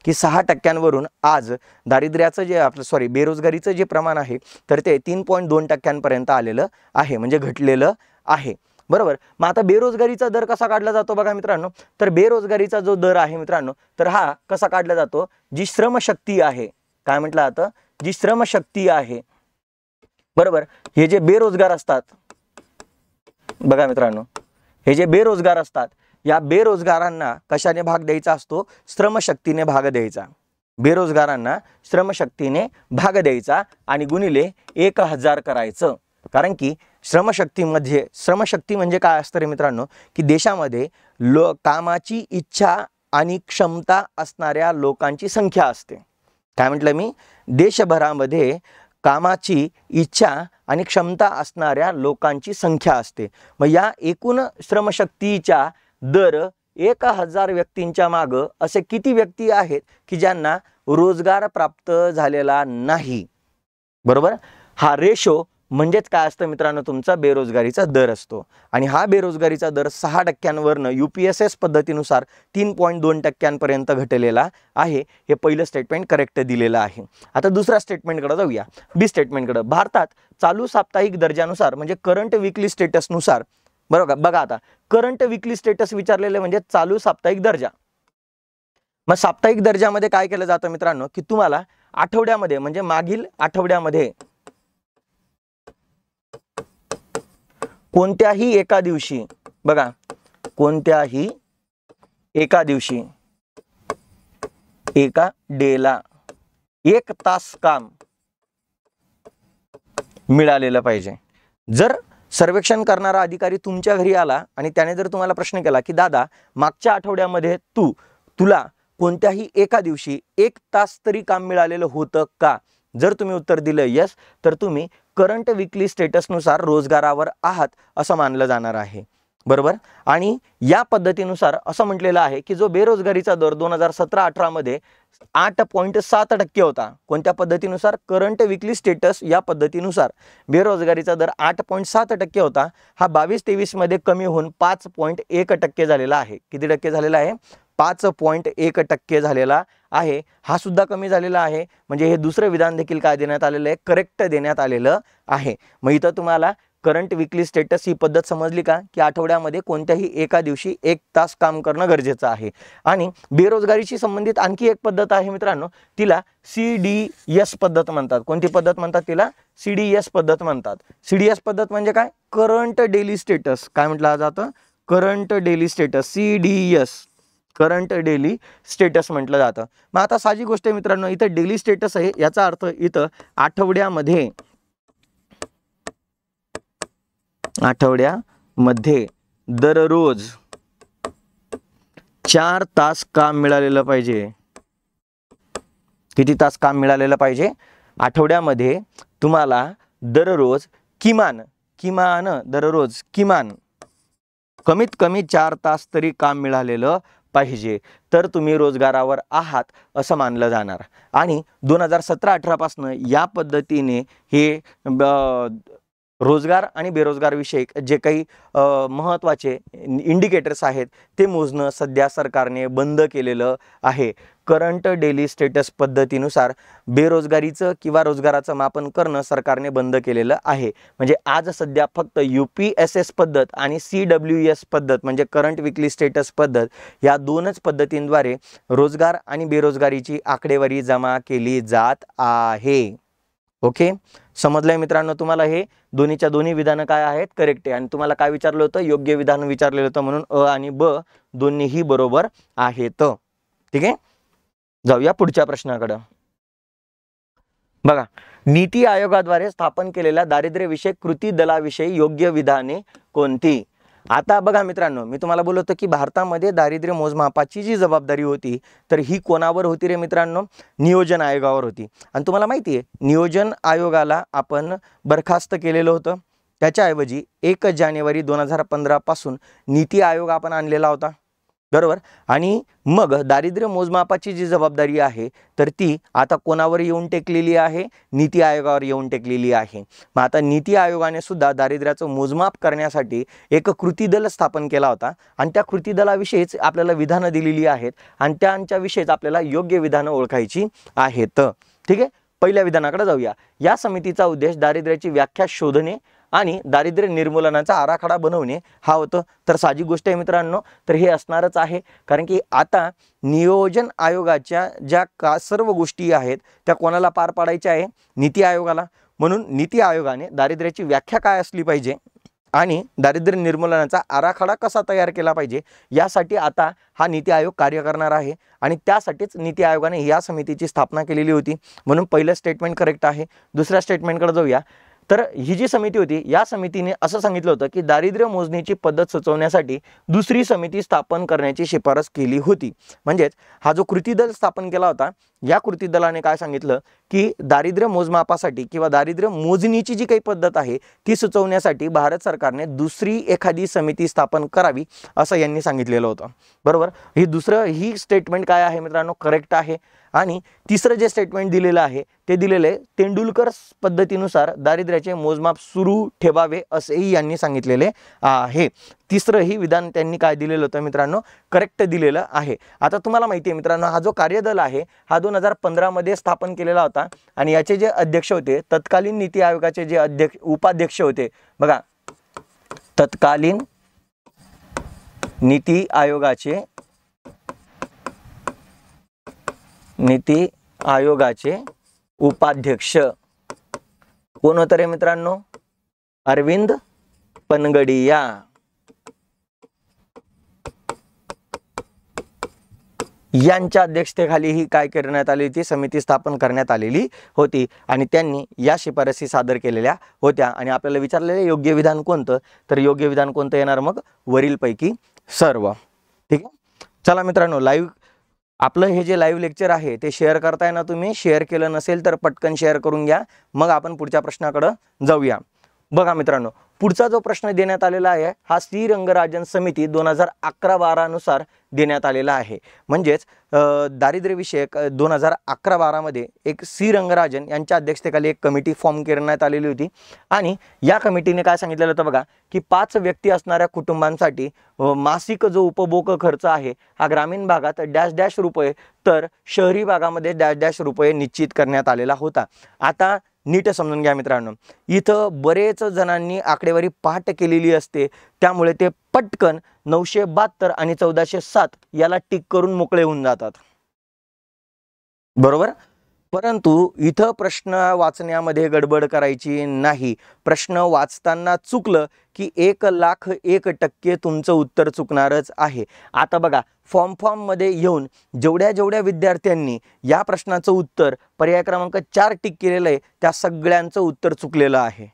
की 6%वरून आज दारिद्र्याचं जे बेरोजगारीचं जे प्रमाण आहे तर ते 3.2% आलेलं आहे, म्हणजे घटलेलं आहे, बरोबर। मग आता बेरोजगारीचा दर कसा काढला जातो बघा मित्रांनो, तर बेरोजगारीचा जो दर आहे मित्रांनो, तर हा कसा काढला जातो? जी श्रमशक्ती आहे, काय म्हटलं जातं? जी श्रमशक्ती आहे, बरोबर, हे जे बेरोजगार असतात, बघा मित्रांनो, हे जे बेरोजगार असतात या बेरोजगारांना कशाने भाग द्यायचा असतो? श्रमशक्तीने भाग द्यायचा। बेरोजगारांना श्रमशक्तीने भाग द्यायचा आणि गुणिले 1000 करायचं। कारण की श्रमशक्ती म्हणजे काय असतं रे मित्रांनो, की देशामध्ये कामाची इच्छा आणि क्षमता असणाऱ्या लोकांची संख्या असते। काय म्हटलं मी? देशभरामध्ये कामाची इच्छा आणि क्षमता असणाऱ्या लोकांची संख्या असते। मग या एकूण श्रमशक्तीच्या दर 1000 व्यक्तींच्या मागे असे किती व्यक्ती आहेत की ज्यांना रोजगार प्राप्त झालेला नाही, बरोबर। हा रेशो म्हणजेच काय असतं मित्रांनो? तुमचा बेरोजगारीचा दर असतो। आणि हा बेरोजगारीचा दर 6%वरनं UPSS पद्धतीनुसार 3.2% घटलेला आहे। हे पहिलं स्टेटमेंट करेक्ट दिलेलं आहे। आता दुसऱ्या स्टेटमेंटकडे जाऊया, बी स्टेटमेंटकडे। भारतात चालू साप्ताहिक दर्जानुसार म्हणजे करंट वीकली स्टेटसनुसार, बरोबर, बघा आता करंट वीकली स्टेटस विचारलेले म्हणजे चालू साप्ताहिक दर्जा। मग साप्ताहिक दर्जामध्ये काय केलं जातं मित्रांनो, की तुम्हाला आठवड्यामध्ये म्हणजे मागील आठवड्यामध्ये कोणत्याही एका दिवशी, बघा, कोणत्याही एका दिवशी एका डेला 1 तास काम मिळालेलं पाहिजे. जर सर्वेक्षण करणारा अधिकारी तुमच्या घरी आला आणि त्याने जर तुम्हाला प्रश्न केला की दादा मागच्या आठवड्यामध्ये तुला कोणत्याही एका दिवशी 1 तास तरी काम मिळालेलं होतं का, जर तुम्ही उत्तर दिलं यस, तर तुम्ही करंट विकली स्टेटसनुसार रोजगारावर आहात असं मानलं जाणार आहे. बरोबर. आणि या पद्धतीनुसार असं म्हटलेलं आहे की जो बेरोजगारीचा दर 2017-18 मध्ये 8.7% होता. कोणत्या पद्धतीनुसार? करंट विकली स्टेटस या पद्धतीनुसार बेरोजगारीचा दर 8.7% होता. हा 22-23 मध्ये कमी होऊन 5.1% झालेला आहे. किती टक्के झालेला आहे? 5.1% झालेला आहे. हा सुद्धा कमी झालेला आहे. म्हणजे हे दुसरं विधान देखील काय देण्यात आलेलं आहे? करेक्ट देण्यात आलेलं आहे. मग इथं तुम्हाला करंट विकली स्टेटस ही पद्धत समजली का, की आठवड्यामध्ये कोणत्याही एका दिवशी 1 तास काम करणं गरजेचं आहे. आणि बेरोजगारीशी संबंधित आणखी एक पद्धत आहे मित्रांनो, तिला CDS पद्धत म्हणतात. कोणती पद्धत म्हणतात तिला? CDS पद्धत म्हणतात. CDS पद्धत म्हणजे काय? Current daily status. काय म्हटलं जातं? Current daily status, CDS, current daily status म्हटलं जातं. मग आता साधी गोष्ट आहे मित्रांनो, इथं डेली स्टेटस आहे, याचा अर्थ इथं आठवड्यामध्ये दररोज 4 तास काम मिळालेलं पाहिजे. किती तास काम मिळालेलं पाहिजे? आठवड्यामध्ये तुम्हाला दररोज किमान कमीत कमी 4 तास तरी काम मिळालेलं पाहिजे, तर तुम्ही रोजगारावर आहात असं मानलं जाणार. आणि 2017-18 पासून या पद्धतीने हे रोजगार आणि बेरोजगार विषयक जे काही महत्त्वाचे इंडिकेटर्स आहेत ते मोजणं सध्या सरकारने बंद केलेलं आहे. करंट डेली स्टेटस पद्धतीनुसार बेरोजगारीचं किंवा रोजगाराचं मापन करणं सरकारने बंद केलेलं आहे. म्हणजे आज सध्या फक्त UPSS पद्धत आणि CWS पद्धत म्हणजे करंट विकली स्टेटस पद्धत या दोनच पद्धतींद्वारे रोजगार आणि बेरोजगारीची आकडेवारी जमा केली जात आहे. ओके, समजलंय मित्रांनो तुम्हाला? हे दोन्हीच्या दोन्ही विधानं काय आहेत? करेक्ट आहे. आणि तुम्हाला काय विचारलं होतं? योग्य विधान विचारलेलं होतं, म्हणून अ आणि ब दोन्हीही बरोबर आहेत. ठीक आहे, जाऊया पुढच्या प्रश्नाकडे. बघा, नीती आयोगाद्वारे स्थापन केलेल्या दारिद्र्यविषयक कृती दलाविषयी योग्य विधाने कोणती? आता बघा मित्रांनो, मी तुम्हाला बोललो होतो की भारतामध्ये दारिद्र्य मोजमापाची जी जबाबदारी होती तर ही कोणावर होती रे मित्रांनो? नियोजन आयोगावर होती. आणि तुम्हाला माहिती आहे, नियोजन आयोगाला आपण बरखास्त केलेलं होतं. त्याच्याऐवजी 1 जानेवारी 2015 पासून नीती आयोग आपण आणलेला होता. बरोबर. आणि मग दारिद्र्य मोजमापाची जी जबाबदारी आहे तर ती आता कोणावर येऊन टेकलेली आहे? नीती आयोगावर येऊन टेकलेली आहे. मग आता नीती आयोगाने सुद्धा दारिद्र्याचं मोजमाप करण्यासाठी एक कृती दल स्थापन केला होता आणि त्या कृती दलाविषयीच आपल्याला विधानं दिलेली आहेत आणि त्यांच्याविषयीच आपल्याला योग्य विधानं ओळखायची आहेत. ठीक आहे, पहिल्या विधानाकडे जाऊया. या समितीचा उद्देश दारिद्र्याची व्याख्या शोधणे आणि दारिद्र्य निर्मूलनाचा आराखडा बनवणे हा होतं. तर साहजिक गोष्ट आहे मित्रांनो, तर हे असणारच आहे, कारण की आता नियोजन आयोगाच्या ज्या सर्व गोष्टी आहेत त्या कोणाला पार पाडायच्या आहे? नीती आयोगाला. म्हणून नीती आयोगाने दारिद्र्याची व्याख्या काय असली पाहिजे आणि दारिद्र्य निर्मूलनाचा आराखडा कसा तयार केला पाहिजे यासाठी आता हा नीती आयोग कार्य करणार आहे. आणि त्यासाठीच नीती आयोगाने या समितीची स्थापना केलेली होती. म्हणून पहिलं स्टेटमेंट करेक्ट आहे. दुसऱ्या स्टेटमेंटकडे जाऊया. तर ही जी समिती होती या समितीने असं सांगितलं होतं की दारिद्र्य मोजणीची पद्धत सुचवण्यासाठी दुसरी समिती स्थापन करण्याची शिफारस केली होती. म्हणजेच हा जो कृती दल स्थापन केला होता या कृती दलाने काय सांगितलं की दारिद्र्य मोजमापासाठी किंवा दारिद्र्य मोजणीची जी काही पद्धत आहे ती सुचवण्यासाठी भारत सरकारने दुसरी एखादी समिती स्थापन करावी असं यांनी सांगितलेलं होतं. बरोबर. ही स्टेटमेंट काय आहे मित्रांनो? करेक्ट आहे. आणि तिसरं जे स्टेटमेंट दिलेलं आहे ते दिलेले तेंडुलकर पद्धतीनुसार दारिद्र्याचे मोजमाप सुरू ठेवावे असेही यांनी सांगितलेले आहे. तिसरंही विधान त्यांनी काय दिलेलं होतं मित्रांनो? करेक्ट दिलेलं आहे. आता तुम्हाला माहिती आहे मित्रांनो, हा जो कार्यदल आहे हा 2015 मध्ये स्थापन केलेला होता आणि याचे जे अध्यक्ष होते, तत्कालीन नीती आयोगाचे जे उपाध्यक्ष होते, बघा, तत्कालीन नीती आयोगाचे उपाध्यक्ष कोण होते रे मित्रांनो? अरविंद पनगडिया. यांच्या अध्यक्षतेखाली ही काय करण्यात आली होती, समिती स्थापन करण्यात आलेली होती आणि त्यांनी या शिफारसी सादर केलेल्या होत्या. आणि आपल्याला विचारलेले योग्य विधान कोणतं, तर योग्य विधान कोणतं येणार मग, वरीलपैकी सर्व. ठीक आहे. चला मित्रांनो, आपलं हे जे लाईव्ह लेक्चर आहे ते शेअर करताय ना तुम्ही, शेअर केलं नसेल तर पटकन शेअर करून घ्या. मग आपण पुढच्या प्रश्नाकडे जाऊया. बघा मित्रांनो, पुढचा जो प्रश्न देण्यात आलेला आहे हा श्रीरंगराजन समिती 2011-12 नुसार देण्यात आलेला आहे. म्हणजेच दारिद्र्य विषयक 2011-12 मध्ये एक श्रीरंगराजन यांच्या अध्यक्षतेखाली एक कमिटी फॉर्म करण्यात आलेली होती. आणि या कमिटीने काय सांगितलेलं होतं बघा, की 5 व्यक्ती असणाऱ्या कुटुंबांसाठी मासिक जो उपभोग खर्च आहे हा ग्रामीण भागात डॅश रुपये तर शहरी भागामध्ये डॅश रुपये निश्चित करण्यात आलेला होता. आता नीट समजून घ्या मित्रांनो, इथं बरेच जणांनी आकडेवारी पाठ केलेली असते, त्यामुळे ते पटकन 972 आणि 1407 याला टिक करून मोकळे होऊन जातात. बरोबर. परंतु इथं प्रश्न वाचण्यामध्ये गडबड करायची नाही. प्रश्न वाचताना चुकलं की 1,01% तुमचं उत्तर चुकणारच आहे. आता बघा, फॉर्म मध्ये येऊन जेवढ्या विद्यार्थ्यांनी या प्रश्नाचं उत्तर पर्याय क्रमांक 4 टिक केलेलं आहे त्या सगळ्यांचं उत्तर चुकलेलं आहे.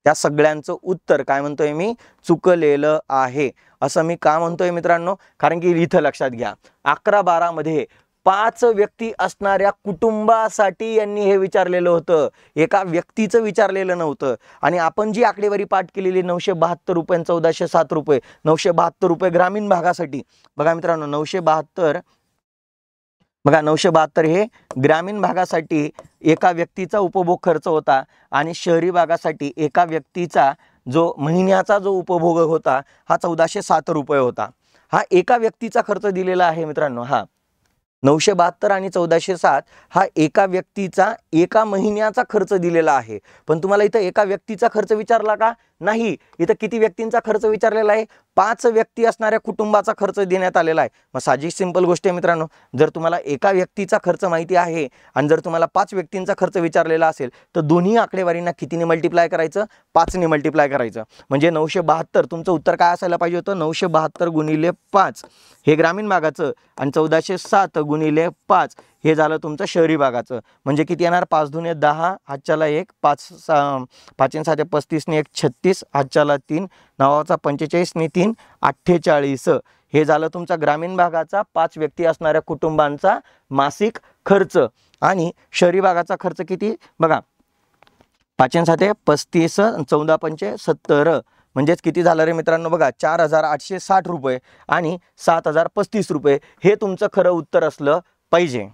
त्या सगळ्यांचं उत्तर काय म्हणतोय मी, चुकलेलं आहे. असं मी का म्हणतोय मित्रांनो, कारण की इथं लक्षात घ्या, 11-12 मध्ये 5 व्यक्ती असणाऱ्या कुटुंबासाठी यांनी हे विचारलेलं होतं, एका व्यक्तीचं विचारलेलं नव्हतं. आणि आपण जी आकडेवारी पाठ केलेली 972 रुपये 1407 रुपये, 972 रुपये ग्रामीण भागासाठी. बघा मित्रांनो, 972 हे ग्रामीण भागासाठी एका व्यक्तीचा उपभोग खर्च होता आणि शहरी भागासाठी एका व्यक्तीचा जो महिन्याचा जो उपभोग होता हा 1407 रुपये होता. हा एका व्यक्तीचा खर्च दिलेला आहे मित्रांनो. हा 972 आणि 1407 हा एका व्यक्तीचा एका महिन्याचा खर्च दिलेला आहे. पण तुम्हाला इथं एका व्यक्तीचा खर्च विचारला का, नाही. इथं किती व्यक्तींचा खर्च विचारलेला आहे, 5 व्यक्ती असणाऱ्या कुटुंबाचा खर्च देण्यात आलेला आहे. मग साहजिक सिंपल गोष्ट आहे मित्रांनो, जर तुम्हाला एका व्यक्तीचा खर्च माहिती आहे आणि जर तुम्हाला 5 व्यक्तींचा खर्च विचारलेला असेल तर दोन्ही आकडेवारींना कितीने मल्टिप्लाय करायचं, 5ने मल्टिप्लाय करायचं. म्हणजे 972 तुमचं उत्तर काय असायला पाहिजे होतं, 972 गुणिले 5 हे ग्रामीण भागाचं आणि 1407 गुणिले 5 हे झालं तुमचं शहरी भागाचं. म्हणजे किती येणार, 5 दुने 10, हातच्याला 1, 5 5 7 35 ने 1 36, हातच्याला 3, 9 45 ने 3 48. हे झालं तुमचा ग्रामीण भागाचा 5 व्यक्ती असणाऱ्या कुटुंबांचा मासिक खर्च. आणि शहरी भागाचा खर्च किती बघा, 5 7 35, 14 5 70. म्हणजेच किती झालं रे मित्रांनो बघा, 4,860 रुपये आणि 7,035 रुपये हे तुमचं खरं उत्तर असलं पाहिजे.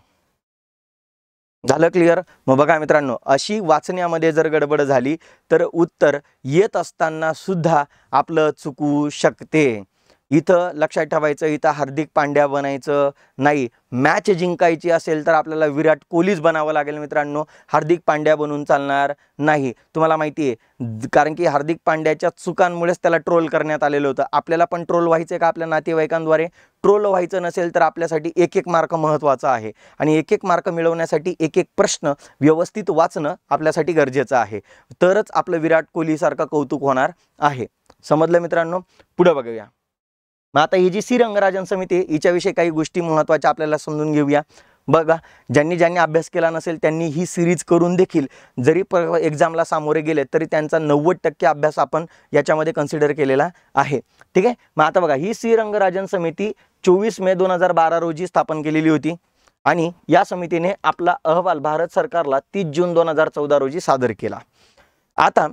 झालं क्लिअर. मग बघा मित्रांनो, अशी वाचण्यामध्ये जर गडबड झाली तर उत्तर येत असताना सुद्धा आपलं चुकू शकते. इथं लक्षात ठेवायचं, इथं हार्दिक पांड्या बनायचं नाही. मॅच जिंकायची असेल तर आपल्याला विराट कोहलीच बनावं लागेल मित्रांनो, हार्दिक पांड्या बनून चालणार नाही. तुम्हाला माहिती आहे, कारण की हार्दिक पांड्याच्या चुकांमुळेच त्याला ट्रोल करण्यात आलेलं होतं. आपल्याला पण ट्रोल व्हायचं का आपल्या नातेवाईकांद्वारे, ट्रोल व्हायचं नसेल तर आपल्यासाठी 1-1 मार्क महत्त्वाचा आहे. आणि 1-1 मार्क मिळवण्यासाठी 1-1 प्रश्न व्यवस्थित वाचणं आपल्यासाठी गरजेचं आहे. तरच आपलं विराट कोहलीसारखं कौतुक होणार आहे. समजलं मित्रांनो. पुढे बघूया. मग आता ही जी श्रीरंगराजन समिती हिच्याविषयी काही गोष्टी महत्त्वाच्या आपल्याला समजून घेऊया. बघा, ज्यांनी अभ्यास केला नसेल त्यांनी ही सिरीज करून देखील जरी एक्झामला सामोरे गेले तरी त्यांचा 90% अभ्यास आपण याच्यामध्ये कन्सिडर केलेला आहे. ठीक आहे. मग आता बघा, ही श्रीरंगराजन समिती 24 मे 2012 रोजी स्थापन केलेली होती आणि या समितीने आपला अहवाल भारत सरकारला 30 जून 2014 रोजी सादर केला. आता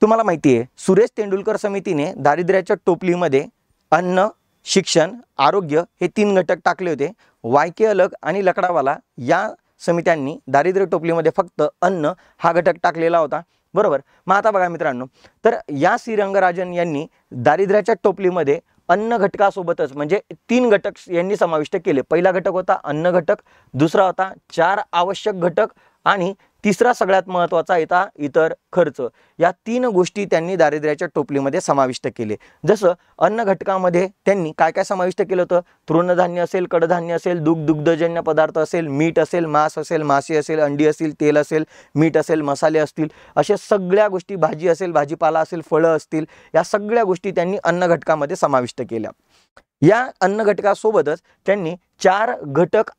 तुम्हाला माहिती आहे, सुरेश तेंडुलकर समितीने दारिद्र्याच्या टोपलीमध्ये अन्न, शिक्षण, आरोग्य हे 3 घटक टाकले होते. YK अलग आणि लकडावाला या समित्यांनी दारिद्र्य टोपलीमध्ये फक्त अन्न हा घटक टाकलेला होता. बरोबर. मग आता बघा मित्रांनो, तर या श्रीरंगराजन यांनी दारिद्र्याच्या टोपलीमध्ये अन्न घटकासोबतच म्हणजे 3 घटक यांनी समाविष्ट केले. पहिला घटक होता अन्न घटक, दुसरा होता 4 आवश्यक घटक आणि तिसरा सगळ्यात महत्त्वाचा येता इतर खर्च। या 3 गोष्टी त्यांनी दारिद्र्याच्या टोपलीमध्ये समाविष्ट केले। जसं अन्न घटकामध्ये त्यांनी काय काय समाविष्ट केलं होतं, तृणधान्य असेल, कडधान्य असेल, दुग्धजन्य पदार्थ असेल, मीठ असेल, मांस असेल, मासे असेल, अंडी असेल, तेल असेल, मीठ असेल, मसाले असतील, अशा सगळ्या गोष्टी, भाजी असेल, भाजीपाला असेल, फळं असतील, या सगळ्या गोष्टी त्यांनी अन्न घटकामध्ये समाविष्ट केल्या। या अन्न घटकासोबतच त्यांनी 4 घटक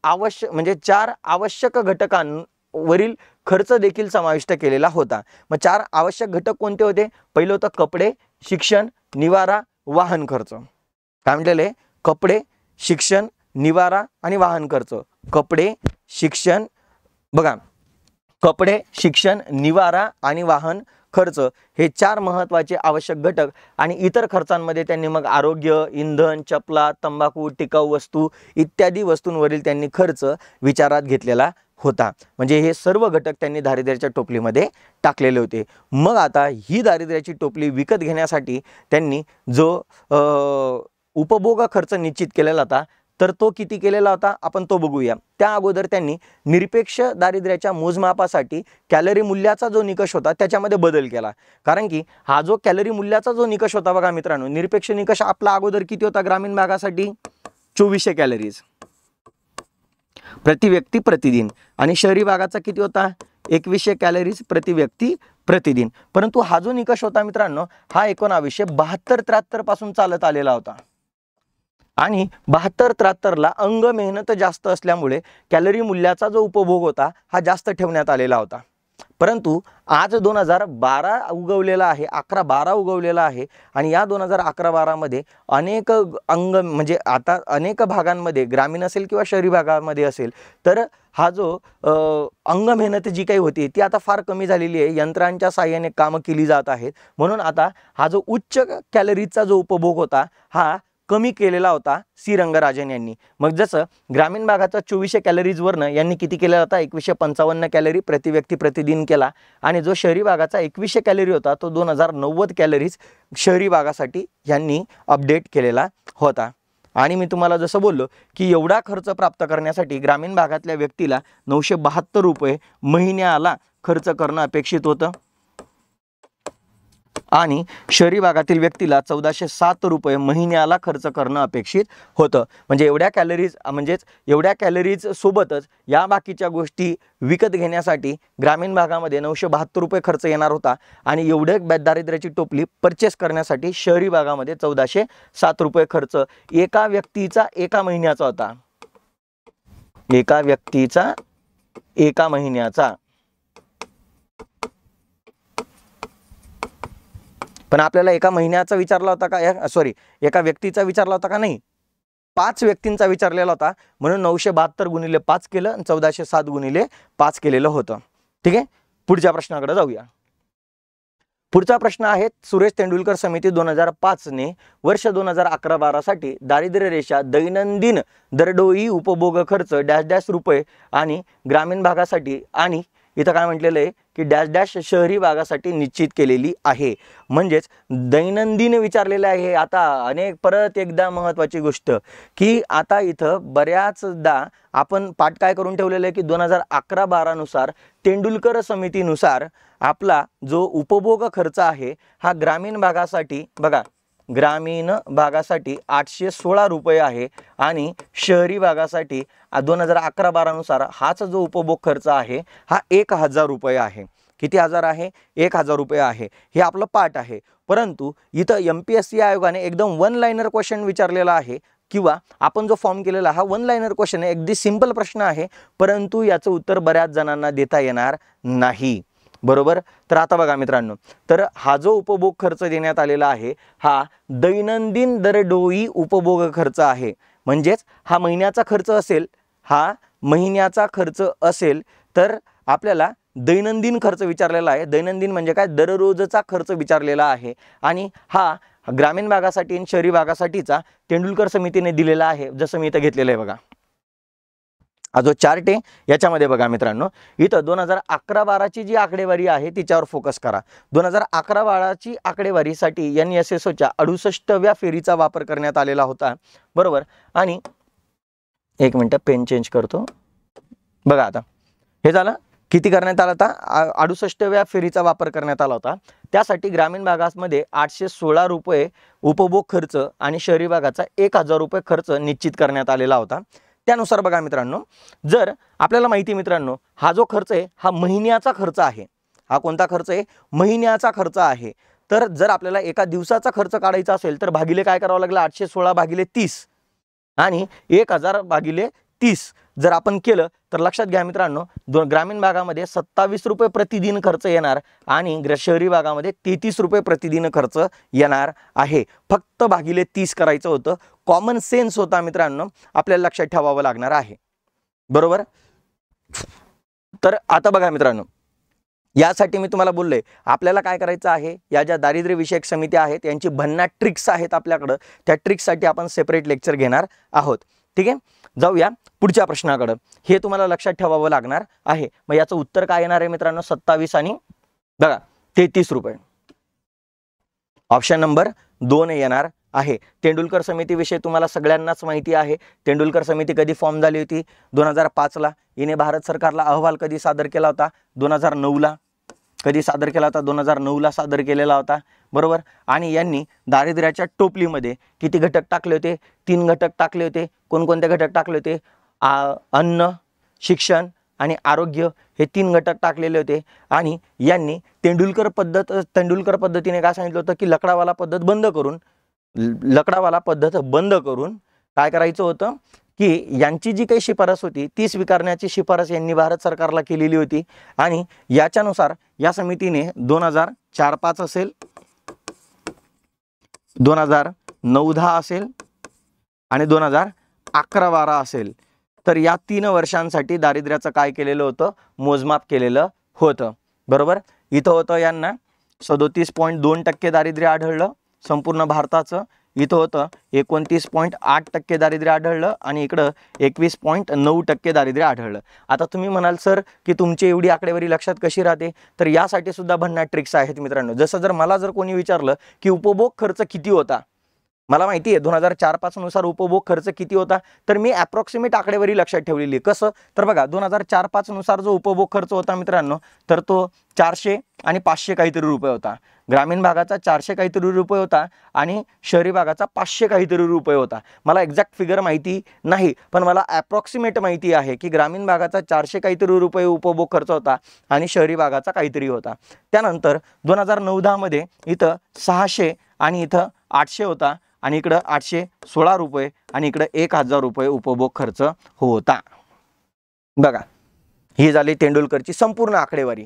म्हणजे 4 आवश्यक घटकांवरील खर्च देखील समाविष्ट केलेला होता। मग 4 आवश्यक घटक कोणते होते? पहिलं होतं कपडे, शिक्षण, निवारा, वाहन खर्च। काय म्हटलेले? कपडे, शिक्षण, निवारा आणि वाहन खर्च। कपडे, शिक्षण, बघा, कपडे, शिक्षण, निवारा आणि वाहन खर्च हे 4 महत्त्वाचे आवश्यक घटक। आणि इतर खर्चांमध्ये त्यांनी मग आरोग्य, इंधन, चपला, तंबाखू, टिकाऊ वस्तू इत्यादी वस्तूंवरील त्यांनी खर्च विचारात घेतलेला होता। म्हणजे हे सर्व घटक त्यांनी दारिद्र्याच्या टोपलीमध्ये टाकलेले होते। मग आता ही दारिद्र्याची टोपली विकत घेण्यासाठी त्यांनी जो उपभोग खर्च निश्चित केलेला होता, तर तो किती केलेला होता आपण तो बघूया। त्या अगोदर त्यांनी निरपेक्ष दारिद्र्याच्या मोजमापासाठी कॅलरी मूल्याचा जो निकष होता त्याच्यामध्ये बदल केला। कारण की हा जो कॅलरी मूल्याचा जो निकष होता बघा मित्रांनो, निरपेक्ष निकष आपला अगोदर किती होता ग्रामीण भागासाठी? 2400 कॅलरीज प्रति व्यक्ती प्रतिदिन, आणि शहरी भागाचा किती होता? 2100 कॅलरीज प्रति व्यक्ती प्रतिदिन। परंतु हा जो निकष होता मित्रांनो, हा 1972-73 पासून चालत आलेला होता। आणि 72-73 ला अंग मेहनत जास्त असल्यामुळे कॅलरी मूल्याचा जो उपभोग होता हा जास्त ठेवण्यात आलेला होता। परंतु आज 2012 उगवलेला आहे, 11-12 उगवलेला आहे, आणि या 2011-12 मध्ये अनेक म्हणजे आता अनेक भागांमध्ये, ग्रामीण असेल किंवा शहरी भागामध्ये असेल, तर हा जो अंग मेहनत जी काही होती ती आता फार कमी झालेली आहे। यंत्रांच्या साहाय्याने कामं केली जात आहेत, म्हणून आता हा जो उच्च कॅलरीजचा जो उपभोग होता हा कमी केलेला होता सी रंगराजन यांनी। मग जसं ग्रामीण भागाचा 2400 कॅलरीजवरनं यांनी किती केलेला होता? 2155 कॅलरी प्रति व्यक्ती प्रतिदिन केला। आणि जो शहरी भागाचा 2100 कॅलरी होता तो 2090 कॅलरीज शहरी भागासाठी यांनी अपडेट केलेला होता। आणि मी तुम्हाला जसं बोललो की एवढा खर्च प्राप्त करण्यासाठी ग्रामीण भागातल्या व्यक्तीला 972 रुपये महिन्याला खर्च करणं अपेक्षित होतं, आणि शहरी भागातील व्यक्तीला 1407 रुपये महिन्याला खर्च करणं अपेक्षित होतं। म्हणजे एवढ्या कॅलरीज सोबतच या बाकीच्या गोष्टी विकत घेण्यासाठी ग्रामीण भागामध्ये 972 रुपये खर्च येणार होता, आणि एवढे दारिद्र्याची टोपली परचेस करण्यासाठी शहरी भागामध्ये 1407 रुपये खर्च एका व्यक्तीचा एका महिन्याचा होता। एका व्यक्तीचा एका महिन्याचा। पण आपल्याला एका महिन्याचा विचारला होता का? सॉरी, एका व्यक्तीचा विचारला होता का? नाही, 5 व्यक्तींचा विचारलेला होता, म्हणून 972 गुणिले 5 केलं आणि 1407 गुणिले 5 केलेलं होतं। ठीक आहे, पुढच्या प्रश्नाकडे जाऊया। पुढचा प्रश्न आहे, सुरेश तेंडुलकर समिती 2005 ने वर्ष 2011-12 साठी दारिद्र्य रेषा दैनंदिन दरडोई उपभोग खर्च डॅश डॅश रुपये आणि ग्रामीण भागासाठी, आणि इथं काय म्हटलेलं आहे की डॅश डॅश शहरी भागासाठी निश्चित केलेली आहे। म्हणजेच दैनंदिन विचारलेलं आहे। आता परत एकदा महत्त्वाची गोष्ट की आता इथं बऱ्याचदा आपण पाठ काय करून ठेवलेलं आहे की 2011-12 नुसार तेंडुलकर समितीनुसार आपला जो उपभोग खर्च आहे हा ग्रामीण भागासाठी, बघा, ग्रामीण भागासाठी 816 रुपये आहे, आणि शहरी भागासाठी 2011-12 नुसार हाच जो उपभोग खर्च आहे हा 1000 रुपये आहे। किती हजार आहे? 1000 रुपये आहे। हे आपलं पाठ आहे। परंतु इथं MPSC आयोगाने एकदम वन लाइनर क्वेश्चन विचारलेला आहे, किंवा आपण जो फॉर्म केलेला हा वन लाइनर क्वेश्चन आहे, अगदी सिंपल प्रश्न आहे, परंतु याचं उत्तर बऱ्याच जणांना देता येणार नाही। बरोबर? तर आता बघा मित्रांनो, तर हा जो उपभोग खर्च देण्यात आलेला आहे हा दैनंदिन दरडोई उपभोग खर्च आहे। म्हणजेच हा महिन्याचा खर्च असेल, हा महिन्याचा खर्च असेल, तर आपल्याला दैनंदिन खर्च विचारलेला आहे। दैनंदिन म्हणजे काय? दररोजचा खर्च विचारलेला आहे, आणि हा ग्रामीण भागासाठी आणि शहरी भागासाठीचा तेंडुलकर समितीने दिलेला आहे। जसं मी इथं घेतलेलं आहे बघा, हा जो चार्ट आहे याच्यामध्ये बघा मित्रांनो, इथं 2011-12 ची जी आकडेवारी आहे तिच्यावर फोकस करा। 2011-12 ची आकडेवारीसाठी NSSOच्या 68व्या फेरीचा वापर करण्यात आलेला होता। बरोबर? आणि एक मिनिट पेन चेंज करतो। बघा आता हे झालं किती करण्यात आला होता? 68व्या फेरीचा वापर करण्यात आला होता. त्यासाठी ग्रामीण भागामध्ये 816 रुपये उपभोग खर्च आणि शहरी भागाचा 1000 रुपये खर्च निश्चित करण्यात आलेला होता. त्यानुसार बघा मित्रांनो, जर आपल्याला माहिती मित्रांनो, हा जो खर्च आहे हा महिन्याचा खर्च आहे. हा कोणता खर्च आहे? महिन्याचा खर्च आहे. तर जर आपल्याला एका दिवसाचा खर्च काढायचा असेल तर भागिले काय करावं लागलं? 816 भागिले 30 आणि 1000 भागिले 30 जर आपण केलं तर लक्षात घ्या मित्रांनो, ग्रामीण भागामध्ये 27 रुपये प्रतिदिन खर्च येणार आणि शहरी भागामध्ये 33 रुपये प्रतिदिन खर्च येणार आहे. फक्त भागिले 30 करायचं होतं. कॉमन सेन्स होता मित्रांनो, आपल्याला लक्षात ठेवावं लागणार आहे. बरोबर. तर आता बघा मित्रांनो, यासाठी मी तुम्हाला बोललोय आपल्याला काय करायचं आहे, या ज्या दारिद्र्य विषयक समित्या आहेत यांची भन्नाट ट्रिक्स आहेत आपल्याकडे, त्या ट्रिक्ससाठी आपण सेपरेट लेक्चर घेणार आहोत. ठीक आहे, जाऊया पुढच्या प्रश्नाकडे. हे तुम्हाला लक्षात ठेवावं लागणार आहे. मग याचं उत्तर काय येणार आहे मित्रांनो? 27 आणि बघा 33 रुपये. ऑप्शन नंबर 2 येणार आहे. तेंडुलकर समितीविषयी तुम्हाला सगळ्यांनाच माहिती आहे. तेंडुलकर समिती कधी फॉर्म झाली होती? 2005 ला. हिने भारत सरकारला अहवाल कधी सादर केला होता? 2009 ला. कधी सादर केला होता? 2009 ला सादर केलेला होता. बरोबर. आणि यांनी दारिद्र्याच्या टोपलीमध्ये किती घटक टाकले होते? 3 घटक टाकले होते. कोणकोणते घटक टाकले होते? अन्न, शिक्षण आणि आरोग्य हे 3 घटक टाकलेले होते. आणि यांनी तेंडुलकर पद्धतीने काय सांगितलं होतं की लकडावाला पद्धत बंद करून काय करायचं होतं की यांची जी काही शिफारस होती ती स्वीकारण्याची शिफारस यांनी भारत सरकारला केलेली होती. आणि याच्यानुसार या समितीने 2004-05 असेल, 2009-10 असेल आणि 2011-12 असेल, तर या 3 वर्षांसाठी दारिद्र्याचं काय केलेलं होतं? मोजमाप केलेलं होतं. बरोबर. इथं होतं यांना 37.2% दारिद्र्य आढळलं संपूर्ण भारताचं. इथं होतं 29.8% दारिद्र्य आढळलं आणि इकडं 21.9% दारिद्र्य आढळलं. आता तुम्ही म्हणाल सर की तुमची एवढी आकडेवारी लक्षात कशी राहते? तर यासाठी सुद्धा भन्नाट ट्रिक्स आहेत मित्रांनो. जसं जर मला कोणी विचारलं की उपभोग खर्च किती होता, मला माहिती आहे 2004-05 नुसार उपभोग खर्च किती होता, तर मी अप्रॉक्सिमेट आकडेवारी लक्षात ठेवलेली आहे. कसं? तर बघा 2004-05 नुसार जो उपभोग खर्च होता मित्रांनो, तर तो 400 आणि 500 काहीतरी रुपये होता. ग्रामीण भागाचा 400 काहीतरी रुपये होता आणि शहरी भागाचा 500 काहीतरी रुपये होता. मला एक्झॅक्ट फिगर माहिती नाही, पण मला अप्रॉक्सिमेट माहिती आहे की ग्रामीण भागाचा 400 काहीतरी रुपये उपभोग खर्च होता आणि शहरी भागाचा काहीतरी होता. त्यानंतर 2009-10 मध्ये इथं 600 आणि इथं 800 होता आणि इकडं 816 रुपये आणि इकडं 1000 रुपये उपभोग खर्च होता. बघा, ही झाली तेंडुलकरची संपूर्ण आकडेवारी.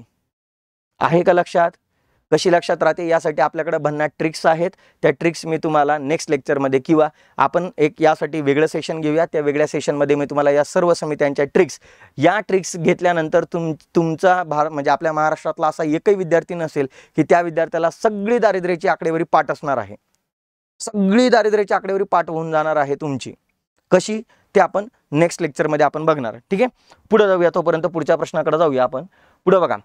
आहे का लक्षात? कशी लक्षात राहते यासाठी आपल्याकडे भन्नाट ट्रिक्स आहेत. त्या ट्रिक्स मी तुम्हाला नेक्स्ट लेक्चरमध्ये किंवा आपण एक यासाठी वेगळं सेशन घेऊया. त्या वेगळ्या सेशनमध्ये मी तुम्हाला या सर्व समित्यांच्या ट्रिक्स घेतल्यानंतर तुमचा म्हणजे आपल्या महाराष्ट्रातला असा एकही विद्यार्थी नसेल की त्या विद्यार्थ्याला सगळी दारिद्र्याची आकडेवारी पाठ असणार आहे. सगळी दारिद्र्याची आकडेवारी पाठ होऊन जाणार आहे तुमची. कशी ते आपण नेक्स्ट लेक्चरमध्ये आपण बघणार. ठीक आहे, पुढे जाऊया. तोपर्यंत पुढच्या प्रश्नाकडे जाऊया आपण. पुढे बघा,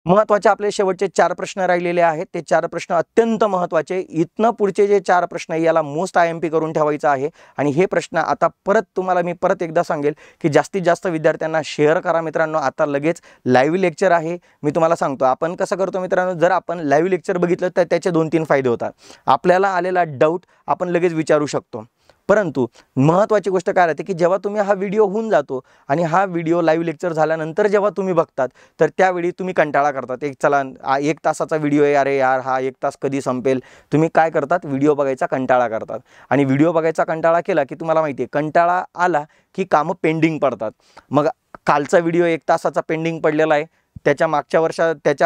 महत्त्वाचे आपले शेवटचे 4 प्रश्न राहिलेले आहेत. ते 4 प्रश्न अत्यंत महत्त्वाचे. इथनं पुढचे जे 4 प्रश्न याला मोस्ट IMP करून ठेवायचं आहे. आणि हे प्रश्न आता तुम्हाला मी परत एकदा सांगेल की जास्तीत जास्त विद्यार्थ्यांना शेअर करा मित्रांनो. आता लगेच लाईव्ह लेक्चर आहे. मी तुम्हाला सांगतो आपण कसं करतो मित्रांनो, जर आपण लाईव्ह लेक्चर बघितलं तर त्याचे 2-3 फायदे होतात. आपल्याला आलेला डाऊट आपण लगेच विचारू शकतो. परंतु महत्त्वाची गोष्ट काय राहते की जेव्हा तुम्ही हा व्हिडिओ होऊन जातो आणि हा व्हिडिओ लाईव्ह लेक्चर झाल्यानंतर जेव्हा तुम्ही बघतात तर त्यावेळी तुम्ही कंटाळा करतात. चला 1 तासाचा व्हिडिओ आहे, अरे यार हा 1 तास कधी संपेल. तुम्ही काय करतात? व्हिडिओ बघायचा कंटाळा करतात. आणि व्हिडिओ बघायचा कंटाळा केला की तुम्हाला माहिती आहे कंटाळा आला की कामं पेंडिंग पडतात. मग कालचा व्हिडिओ 1 तासाचा पेंडिंग पडलेला आहे, त्याच्या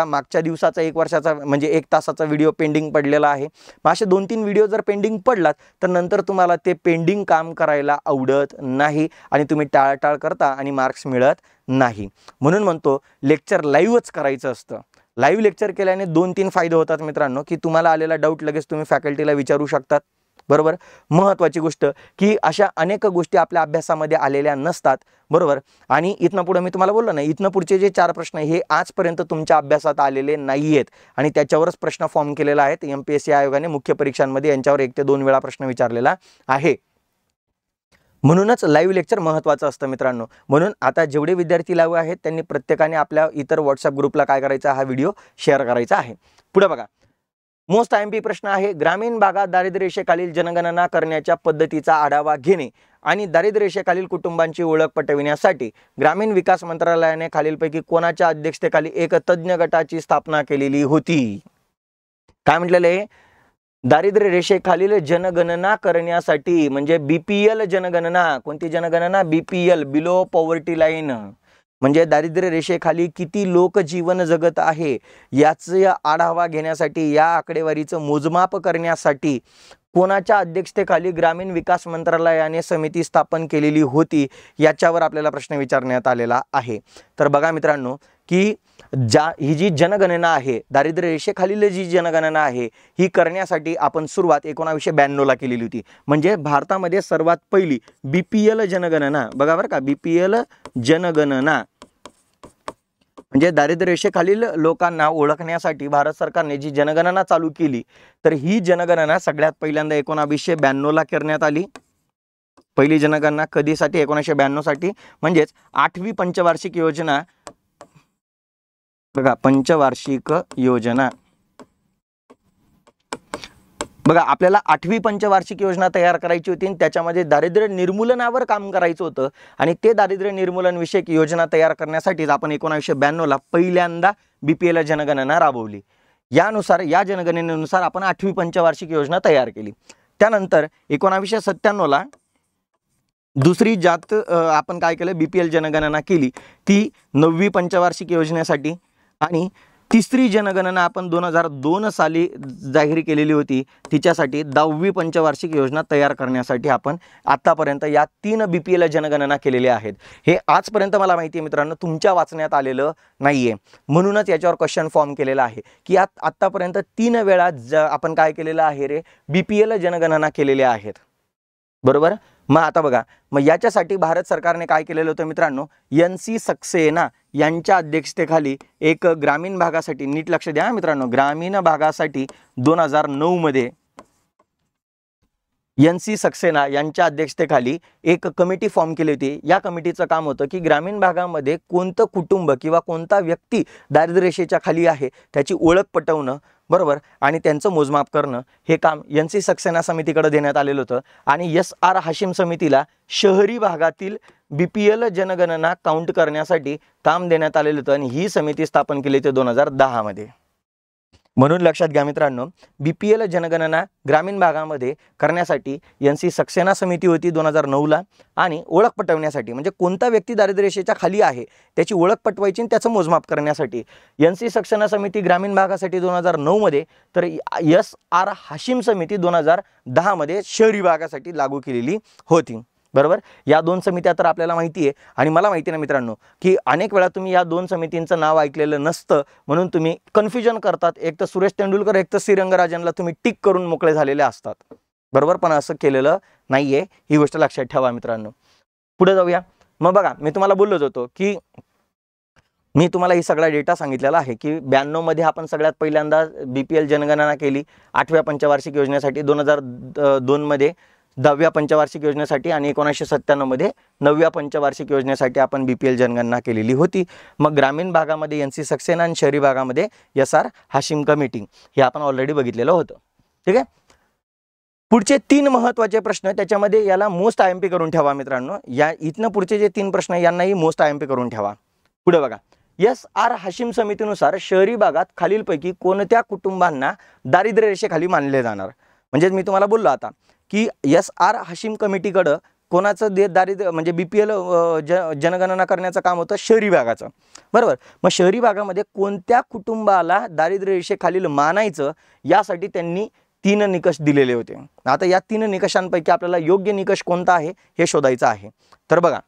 मागच्या दिवसाचा 1 वर्षाचा म्हणजे 1 तासाचा व्हिडिओ पेंडिंग पडलेला आहे. मग असे 2-3 व्हिडिओ जर पेंडिंग पडलात तर नंतर तुम्हाला ते पेंडिंग काम करायला आवडत नाही आणि तुम्ही टाळाटाळ करता आणि मार्क्स मिळत नाही. म्हणून म्हणतो लेक्चर लाईव्हच करायचं असतं. लाईव्ह लेक्चर केल्याने 2-3 फायदे होतात मित्रांनो की तुम्हाला आलेला डाऊट लगेच तुम्ही फॅकल्टीला विचारू शकतात. बरोबर. महत्त्वाची गोष्ट की अशा अनेक गोष्टी आपल्या अभ्यासामध्ये आलेल्या नसतात. बरोबर. आणि इथनं पुढे मी तुम्हाला बोललो ना, इथनं पुढचे जे 4 प्रश्न हे आजपर्यंत तुमच्या अभ्यासात आलेले नाही आहेत आणि त्याच्यावरच प्रश्न फॉर्म केलेला आहे. MPSC आयोगाने मुख्य परीक्षांमध्ये यांच्यावर 1 ते 2 वेळा प्रश्न विचारलेला आहे. म्हणूनच लाईव्ह लेक्चर महत्त्वाचं असतं मित्रांनो. म्हणून आता जेवढे विद्यार्थी लाईव्ह आहेत त्यांनी प्रत्येकाने आपल्या इतर व्हॉट्सअप ग्रुपला काय करायचा, हा व्हिडिओ शेअर करायचा आहे. पुढे बघा, मोस्ट IMP प्रश्न आहे, ग्रामीण भागात दारिद्र्य रेषेखालील जनगणना करण्याच्या पद्धतीचा आढावा घेणे आणि दारिद्र्य रेषेखालील कुटुंबांची ओळख पटविण्यासाठी ग्रामीण विकास मंत्रालयाने खालीलपैकी कोणाच्या अध्यक्षतेखाली एक तज्ज्ञ गटाची स्थापना केलेली होती. काय म्हटलेलं आहे, दारिद्र्य रेषेखालील जनगणना करण्यासाठी, म्हणजे BPL जनगणना. कोणती जनगणना? BPL, below poverty line. म्हणजे दारिद्र्य रेषेखाली किती लोक जीवन जगत आहे याचा आढावा घेण्यासाठी, या आकडेवारीचं मोजमाप करण्यासाठी कोणाच्या अध्यक्षतेखाली ग्रामीण विकास मंत्रालयाने समिती स्थापन केलेली होती, याच्यावर आपल्याला प्रश्न विचारण्यात आलेला आहे. तर बघा मित्रांनो, की ही जी जनगणना आहे, दारिद्र्य रेषेखालील जी जनगणना आहे, ही करण्यासाठी आपण सुरुवात 1992ला केलेली होती. म्हणजे भारतामध्ये सर्वात पहिली BPL जनगणना, बघा बरं का, BPL जनगणना म्हणजे दारिद्र्य रेषेखालील लोकांना ओळखण्यासाठी भारत सरकारने जी जनगणना चालू केली, तर ही जनगणना सगळ्यात पहिल्यांदा 1992ला करण्यात आली. पहिली जनगणना कधीसाठी? 1992 साठी. म्हणजेच 8वी पंचवार्षिक योजना, बघा पंचवार्षिक योजना, बघा आपल्याला 8वी पंचवार्षिक योजना तयार करायची होती आणि त्याच्यामध्ये दारिद्र्य निर्मूलनावर काम करायचं होतं. आणि ते दारिद्र्य निर्मूलन विषयक योजना तयार करण्यासाठीच आपण 1992ला पहिल्यांदा BPL जनगणना राबवली. यानुसार, या जनगणनेनुसार आपण 8वी पंचवार्षिक योजना तयार केली. त्यानंतर 1997ला दुसरी जात आपण काय केलं, BPL जनगणना केली, ती 9वी पंचवार्षिक योजनेसाठी. आणि तिसरी जनगणना आपण 2002 साली जाहीर केलेली होती, तिच्यासाठी 10वी पंचवार्षिक योजना तयार करण्यासाठी आपण आतापर्यंत या 3 BPL जनगणना केलेल्या आहेत. हे आजपर्यंत मला माहिती आहे मित्रांनो, तुमच्या वाचण्यात आलेलं नाहीये, म्हणूनच याच्यावर क्वेश्चन फॉर्म केलेला आहे की आतापर्यंत 3 वेळा आपण काय केलेलं आहे रे, BPL जनगणना केलेल्या आहेत, बरोबर. मग आता बघा, मग याच्यासाठी भारत सरकारने काय केलेलं होतं मित्रांनो, NC सक्सेना यांच्या अध्यक्षतेखाली एक ग्रामीण भागासाठी, नीट लक्ष द्या मित्रांनो, ग्रामीण भागासाठी 2009 मध्ये NC सक्सेना यांच्या अध्यक्षतेखाली एक कमिटी फॉर्म केली होती. या कमिटीचं काम होतं की ग्रामीण भागामध्ये कोणतं कुटुंब किंवा कोणता व्यक्ती दारिद्र्य रेषेच्या खाली आहे त्याची ओळख पटवणं, बरोबर, आणि त्यांचं मोजमाप करणं, हे काम NC सक्सेना समितीकडे देण्यात आलेलं होतं. आणि SR हाशिम समितीला शहरी भागातील BPL जनगणना काउंट करण्यासाठी काम देण्यात आलेलं होतं आणि ही समिती स्थापन केली होती 2010 मध्ये. म्हणून लक्षात घ्या मित्रांनो, BPL जनगणना ग्रामीण भागामध्ये करण्यासाठी NC सक्सेना समिती होती 2009ला, आणि ओळख पटवण्यासाठी, म्हणजे कोणता व्यक्ती दारिद्र्य रेषेच्या खाली आहे त्याची ओळख पटवायची आणि त्याचं मोजमाप करण्यासाठी NC सक्सेना समिती ग्रामीण भागासाठी 2009 मध्ये, तर SR हाशिम समिती 2010 मध्ये शहरी भागासाठी लागू केलेली होती, बरोबर. या 2 समित्या तर आपल्याला माहिती आहे. आणि मला माहिती आहे ना मित्रांनो, की अनेक वेळा तुम्ही या 2 समितींचं नाव ऐकलेलं नसतं, म्हणून तुम्ही कन्फ्युजन करतात. एक तर सुरेश तेंडुलकर, एक तर श्रीरंगराजनला तुम्ही टिक करून मोकळे झालेले असतात, बरोबर. पण असं केलेलं नाहीये, ही गोष्ट लक्षात ठेवा मित्रांनो. पुढे जाऊया. मग बघा, मी तुम्हाला बोललोच होतो की मी तुम्हाला ही सगळा डेटा सांगितलेला आहे की 92 मध्ये आपण सगळ्यात पहिल्यांदा BPL जनगणना केली 8व्या पंचवार्षिक योजनेसाठी, 2002 मध्ये 10व्या पंचवार्षिक योजनेसाठी, आणि 1997 मध्ये 9व्या पंचवार्षिक योजनेसाठी आपण BPL जनगणना केलेली होती. मग ग्रामीण भागामध्ये NC सक्सेना आणि शहरी भागामध्ये SR हाशिम कमिटी, हे आपण ऑलरेडी बघितलेलं होतं, ठीक आहे. पुढचे 3 महत्त्वाचे प्रश्न, त्याच्यामध्ये याला मोस्ट IMP करून ठेवा मित्रांनो. या इथनं पुढचे जे 3 प्रश्न यांनाही मोस्ट IMP करून ठेवा. पुढे बघा, SR हाशिम समितीनुसार शहरी भागात खालीलपैकी कोणत्या कुटुंबांना दारिद्र्य रेषेखाली मानले जाणार. म्हणजे मी तुम्हाला बोललो आता की SR हाशिम कमिटीकडं कोणाचं दारिद्र्य म्हणजे BPL जनगणना करण्याचं काम होतं शहरी भागाचं, बरोबर. मग शहरी भागामध्ये कोणत्या कुटुंबाला दारिद्र्य रेषेखालील मानायचं, यासाठी त्यांनी 3 निकष दिलेले होते. आता या 3 निकषांपैकी आपल्याला योग्य निकष कोणता आहे हे शोधायचं आहे. तर बघा,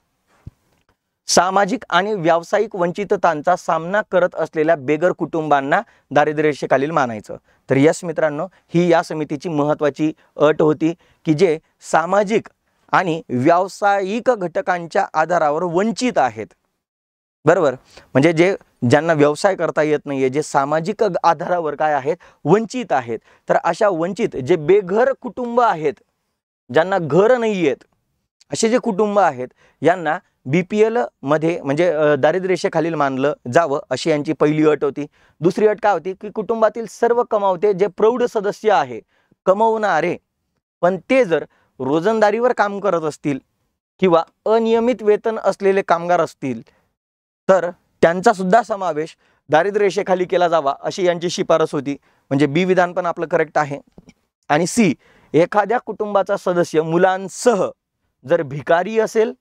सामाजिक आणि व्यावसायिक वंचिततांचा सामना करत असलेल्या बेगर कुटुंबांना दारिद्र्य रेषेखालील मानायचं. तर यस मित्रांनो, ही या समितीची महत्त्वाची अट होती की जे सामाजिक आणि व्यावसायिक घटकांच्या आधारावर वंचित आहेत, बरोबर. म्हणजे ज्यांना व्यवसाय करता येत नाहीये, जे सामाजिक आधारावर काय आहेत, वंचित आहेत. तर अशा वंचित जे बेघर कुटुंब आहेत, ज्यांना घर नाही आहेत, असे जे कुटुंब आहेत यांना BPL मध्ये म्हणजे दारिद्र्य रेषेखालील मानलं जावं अशी यांची पहिली अट होती. दुसरी अट काय होती की कुटुंबातील सर्व कमावते जे प्रौढ सदस्य आहे, कमवणारे, पण ते जर रोजंदारीवर काम करत असतील किंवा अनियमित वेतन असलेले कामगार असतील तर त्यांचा सुद्धा समावेश दारिद्र्य रेषेखाली केला जावा अशी यांची शिफारस होती. म्हणजे बी विधान पण आपलं करेक्ट आहे. आणि सी, एखाद्या कुटुंबाचा सदस्य मुलांसह जर भिकारी असेल,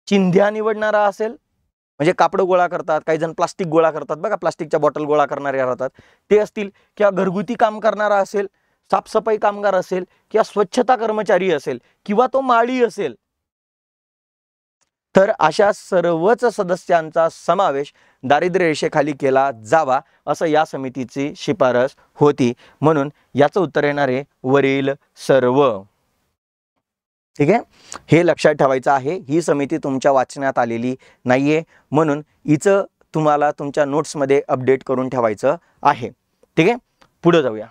चिंध्या निवडणारा असेल, म्हणजे कापड गोळा करतात, काही जण प्लास्टिक गोळा करतात बघा, प्लास्टिकच्या बॉटल गोळा करणारे राहतात, ते असतील, किंवा घरगुती काम करणारा असेल, साफसफाई कामगार असेल, किंवा स्वच्छता कर्मचारी असेल, किंवा तो माळी असेल, तर अशा सर्वच सदस्यांचा समावेश दारिद्र्य रेषेखाली केला जावा असं या समितीची शिफारस होती. म्हणून याचं उत्तर येणार आहे वरील सर्व. ठीक आहे, हे लक्षात ठेवायचं आहे. ही समिती तुमच्या वाचण्यात आलेली नाहीये, म्हणून हिचं तुम्हाला तुमच्या नोट्समध्ये अपडेट करून ठेवायचं आहे. ठीक आहे, पुढे जाऊया.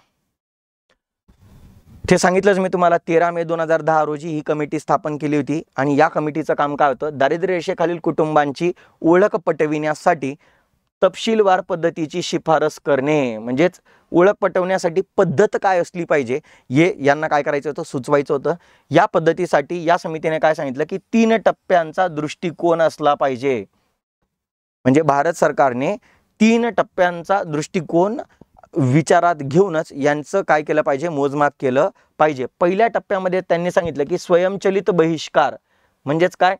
ते सांगितलंच मी तुम्हाला 13 मे 2010 रोजी ही कमिटी स्थापन केली होती. आणि या कमिटीचं काम काय होतं? दारिद्र्य रेषेखालील कुटुंबांची ओळख पटविण्यासाठी तपशीलवार पद्धतीची शिफारस करणे. म्हणजेच ओळख पटवण्यासाठी पद्धत काय असली पाहिजे हे यांना काय करायचं होतं? सुचवायचं होतं. या पद्धतीसाठी या समितीने काय सांगितलं की 3 टप्प्यांचा दृष्टिकोन असला पाहिजे. म्हणजे भारत सरकारने 3 टप्प्यांचा दृष्टिकोन विचारात घेऊनच यांचं काय केलं पाहिजे? मोजमाप केलं पाहिजे. पहिल्या टप्प्यामध्ये त्यांनी सांगितलं की स्वयंचलित बहिष्कार, म्हणजेच काय?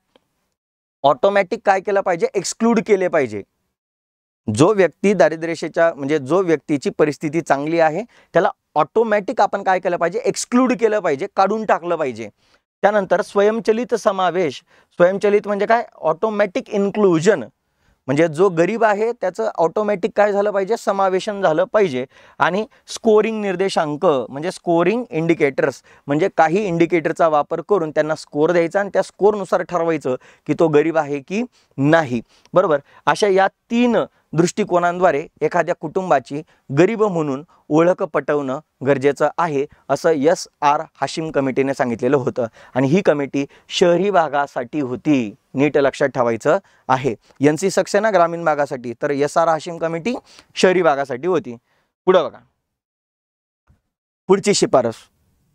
ऑटोमॅटिक काय केलं पाहिजे? एक्सक्लूड केले पाहिजे. जो व्यक्ती दारिद्र्य रेषेच्या म्हणजे जो व्यक्तीची परिस्थिती चांगली आहे त्याला ऑटोमॅटिक आपण काय केलं पाहिजे? एक्सक्लूड केलं पाहिजे, काढून टाकलं पाहिजे. त्यानंतर स्वयंचलित समावेश. स्वयंचलित म्हणजे काय? Automatic inclusion. म्हणजे जो गरीब आहे त्याचं ऑटोमॅटिक काय झालं पाहिजे? समावेशन झालं पाहिजे. आणि स्कोरिंग निर्देशांक म्हणजे स्कोरिंग इंडिकेटर्स, म्हणजे काही इंडिकेटरचा वापर करून त्यांना स्कोर द्यायचा आणि त्या स्कोरनुसार ठरवायचं की तो गरीब आहे की नाही. बरोबर, अशा या 3 दृष्टिकोनांद्वारे एखाद्या कुटुंबाची गरीब म्हणून ओळख पटवणं गरजेचं आहे असं SR हाशिम कमिटीने सांगितलेलं होतं. आणि ही कमिटी शहरी भागासाठी होती, नीट लक्षात ठेवायचं आहे. NC सक्सेना ग्रामीण भागासाठी, तर SR हाशिम कमिटी शहरी भागासाठी होती. पुढे बघा, पुढची शिफारस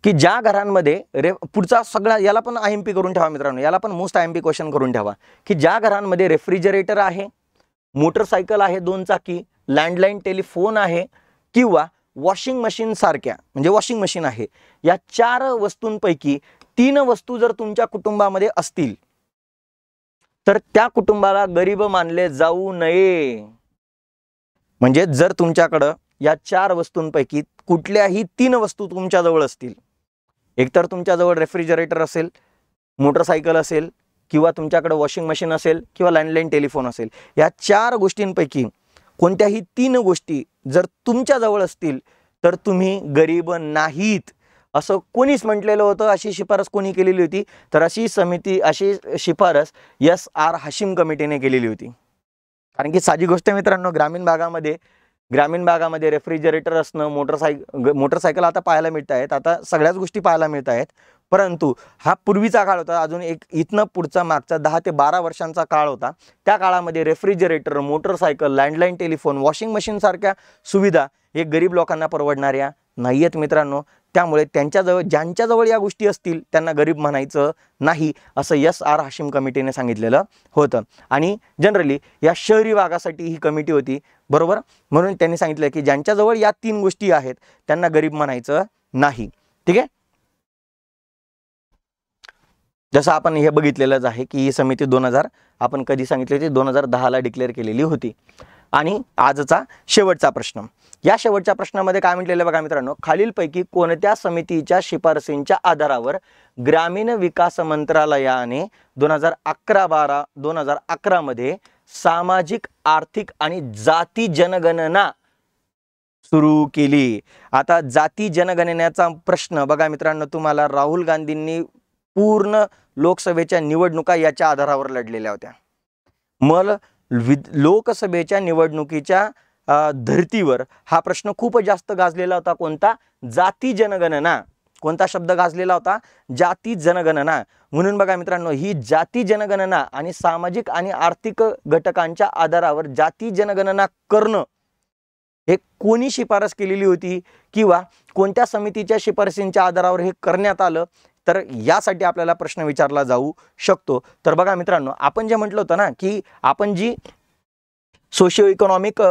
की ज्या घरांमध्ये पुढचा सगळा याला पण IMP करून ठेवा मित्रांनो, याला पण मोस्ट IMP क्वेश्चन करून ठेवा की ज्या घरांमध्ये रेफ्रिजरेटर आहे, मोटरसायकल आहे 2 चाकी, लँडलाईन टेलिफोन आहे, किंवा वॉशिंग मशीन सारख्या म्हणजे वॉशिंग मशीन आहे, या 4 वस्तूंपैकी 3 वस्तू जर तुमच्या कुटुंबामध्ये असतील तर त्या कुटुंबाला गरीब मानले जाऊ नये. म्हणजे जर तुमच्याकडे या 4 वस्तूंपैकी कुठल्याही 3 वस्तू तुमच्याजवळ असतील, एकतर तुमच्याजवळ रेफ्रिजरेटर असेल, मोटरसायकल असेल, किंवा तुमच्याकडे वॉशिंग मशीन असेल, किंवा लँडलाईन टेलिफोन असेल, या 4 गोष्टींपैकी कोणत्याही 3 गोष्टी जर तुमच्याजवळ असतील तर तुम्ही गरीब नाहीत असं कोणीच म्हटलेलं होतं. अशी शिफारस कोणी केलेली होती? तर अशी शिफारस SR हाशिम कमिटीने केलेली होती. कारण की साधी गोष्ट मित्रांनो, ग्रामीण भागामध्ये रेफ्रिजरेटर असणं, मोटरसायकल आता पाहायला मिळत आहेत, आता सगळ्याच गोष्टी पाहायला मिळत आहेत. परंतु हा पूर्वीचा काळ होता, अजून एक इथनं पुढचा मागचा 10 ते 12 वर्षांचा काळ होता. त्या काळामध्ये refrigerator, motorcycle, landline telephone, washing machine सारख्या सुविधा हे गरीब लोकांना परवडणाऱ्या नाही आहेत मित्रांनो. त्यामुळे ज्यांच्याजवळ या गोष्टी असतील त्यांना गरीब म्हणायचं नाही असं SR हाशिम कमिटीने सांगितलेलं होतं. आणि जनरली या शहरी भागासाठी ही कमिटी होती, बरोबर. म्हणून त्यांनी सांगितलं की ज्यांच्याजवळ या 3 गोष्टी आहेत त्यांना गरीब म्हणायचं नाही. ठीक आहे, जसं आपण हे बघितलेलंच आहे की ही समिती आपण कधी सांगितली होती? 2010ला डिक्लेअर केलेली होती. आणि आजचा शेवटचा प्रश्न, या शेवटच्या प्रश्नामध्ये काय म्हटलेलं बघा मित्रांनो, खालीलपैकी कोणत्या समितीच्या शिफारसींच्या आधारावर ग्रामीण विकास मंत्रालयाने 2011 मध्ये सामाजिक, आर्थिक आणि जाती जनगणना सुरू केली? आता जाती जनगणनेचा प्रश्न बघा मित्रांनो, तुम्हाला राहुल गांधींनी पूर्ण लोकसभेच्या निवडणुका याच्या आधारावर लढलेल्या होत्या. मग लोकसभेच्या निवडणुकीच्या धर्तीवर हा प्रश्न खूप जास्त गाजलेला होता. कोणता? जाती जनगणना. कोणता शब्द गाजलेला होता? जाती जनगणना. म्हणून बघा मित्रांनो, ही जाती जनगणना आणि सामाजिक आणि आर्थिक घटकांच्या आधारावर जाती जनगणना करणं हे कोणी शिफारस केलेली होती किंवा कोणत्या समितीच्या शिफारसींच्या आधारावर हे करण्यात आलं, तर यासाठी आपल्याला प्रश्न विचारला जाऊ शकतो. तर बघा मित्रांनो, आपण जे म्हटलं होतं ना की आपण जी सोशिओ इकॉनॉमिक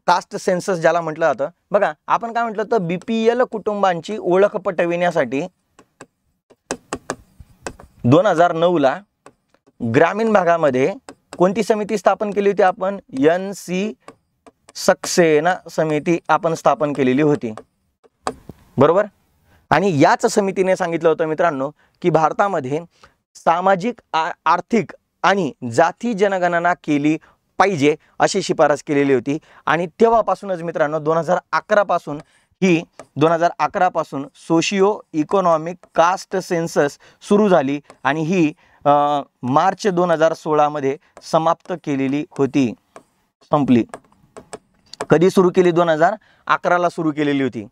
कास्ट सेन्सस ज्याला म्हटलं जातं, बघा आपण काय म्हटलं होतं, बीपीएल कुटुंबांची ओळख पटविण्यासाठी 2009 ला ग्रामीण भागामध्ये कोणती समिती स्थापन केली होती? आपण NC सक्सेना समिती आपण स्थापन केलेली होती, बरोबर. आणि याच समितीने सांगितलं होतं मित्रांनो की भारतामध्ये सामाजिक आर्थिक आणि जाती जनगणना केली पाहिजे अशी शिफारस केलेली होती. आणि तेव्हापासूनच मित्रांनो 2011 पासून सोशिओ इकॉनॉमिक कास्ट सेन्सस सुरू झाली आणि ही मार्च 2016 मध्ये समाप्त केलेली होती, संपली. कधी सुरू केली? 2011 ला सुरू केलेली होती.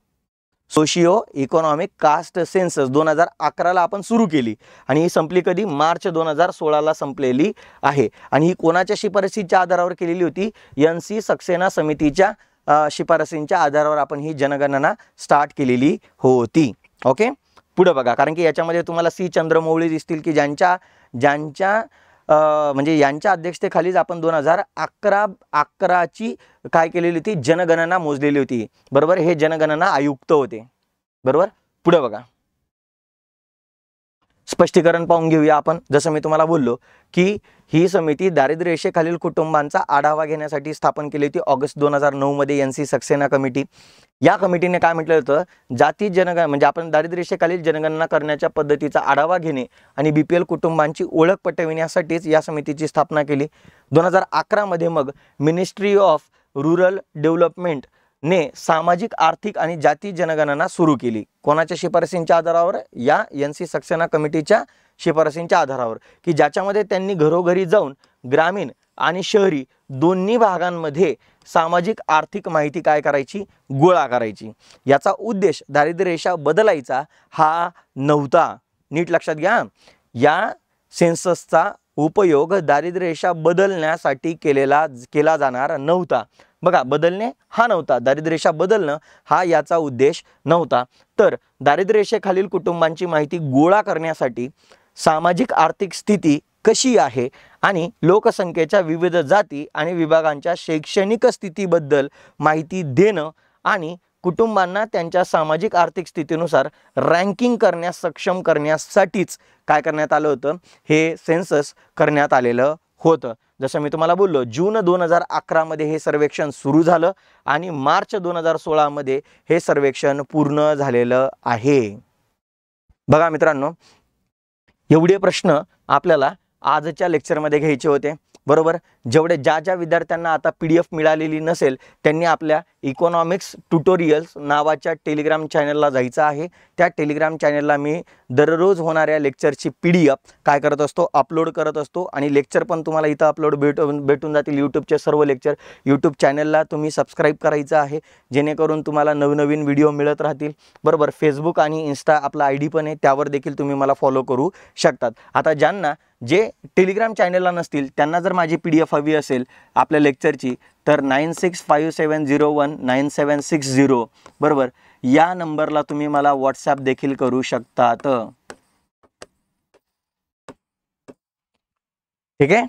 सोशिओ इकॉनॉमिक कास्ट सेन्सस 2011 ला आपण सुरू केली आणि ही संपली कधी? मार्च 2016 ला संपलेली आहे. आणि ही कोणाच्या शिफारसीच्या आधारावर केलेली होती? NC सक्सेना समितीच्या शिफारसींच्या आधारावर आपण ही जनगणना स्टार्ट केलेली होती. ओके, पुढे बघा, कारण की याच्यामध्ये तुम्हाला C चंद्रमौळी दिसतील की ज्यांच्या म्हणजे यांच्या अध्यक्षतेखालीच आपण 2011 ची काय केलेली होती? जनगणना मोजलेली होती, बरोबर. हे जनगणना आयुक्त होते, बरोबर. पुढे बघा, स्पष्टीकरण पाहून घेऊया आपण. जसं मी तुम्हाला बोललो की ही समिती दारिद्र्य रेषेखालील कुटुंबांचा आढावा घेण्यासाठी स्थापन केली होती ऑगस्ट 2009 मध्ये NC सक्सेना कमिटी. या कमिटीने काय म्हटलं होतं? जाती जनगणना म्हणजे आपण दारिद्र्य रेषेखालील जनगणना करण्याच्या पद्धतीचा आढावा घेणे आणि BPL कुटुंबांची ओळख पटविण्यासाठीच या समितीची स्थापना केली. 2011 मध्ये मग मिनिस्ट्री ऑफ रूरल डेव्हलपमेंट ने सामाजिक आर्थिक आणि जाती जनगणना सुरू केली. कोणाच्या शिफारसींच्या आधारावर? या NC सक्सेना कमिटीच्या शिफारसींच्या आधारावर, की ज्याच्यामध्ये त्यांनी घरोघरी जाऊन ग्रामीण आणि शहरी दोन्ही भागांमध्ये सामाजिक आर्थिक माहिती काय करायची? गोळा करायची. याचा उद्देश दारिद्र्य रेषा बदलायचा हा नव्हता. नीट लक्षात घ्या, या सेन्ससचा उपयोग दारिद्र्य रेषा बदलण्यासाठी केला जाणार नव्हता. बघा, बदलणे हा नव्हता, दारिद्र्य रेषा बदलणं हा याचा उद्देश नव्हता. तर दारिद्र्य रेषेखालील कुटुंबांची माहिती गोळा करण्यासाठी सामाजिक आर्थिक स्थिती कशी आहे आणि लोकसंख्येच्या विविध जाती आणि विभागांच्या शैक्षणिक स्थितीबद्दल माहिती देणं आणि कुटुंबांना त्यांच्या सामाजिक आर्थिक स्थितीनुसार रँकिंग करण्यास सक्षम करण्यासाठीच काय करण्यात आलं होतं? हे सेन्सस करण्यात आलेलं होतं. जसं मी तुम्हाला बोललो, जून 2011 मध्ये हे सर्वेक्षण सुरू झालं आणि मार्च 2016 मध्ये हे सर्वेक्षण पूर्ण झालेलं आहे. बघा मित्रांनो, एवढे प्रश्न आपल्याला आजच्या लेक्चरमध्ये घ्यायचे होते, बरोबर. ज्या विद्यार्थ्यांना आता PDF मिळालेली नसेल त्यांनी आपल्या इकॉनॉमिक्स ट्युटोरियल्स नावाच्या टेलिग्राम चॅनलला जायचं आहे. त्या टेलिग्राम चॅनलला मी दररोज होणाऱ्या लेक्चरची PDF काय करत असतो? अपलोड करत असतो. आणि लेक्चर पण तुम्हाला इथं अपलोड भेटून जातील. यूट्यूबचे सर्व लेक्चर यूट्यूब चॅनलला तुम्ही सबस्क्राईब करायचं आहे, जेणेकरून तुम्हाला नवनवीन व्हिडिओ मिळत राहतील, बरोबर. फेसबुक आणि इंस्टा आपला ID पण आहे, त्यावर देखील तुम्ही मला फॉलो करू शकतात. आता जे टेलिग्राम चॅनलला नसतील त्यांना जर माझी PDF हवी असेल आपल्या लेक्चरची, तर 9657019760 बरोबर, या नंबरला तुम्ही मला व्हॉट्सॲप देखील करू शकतात. ठीक आहे,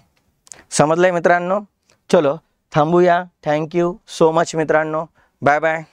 समजलंय मित्रांनो? चलो थांबूया. थँक्यू सो मच मित्रांनो, बाय बाय.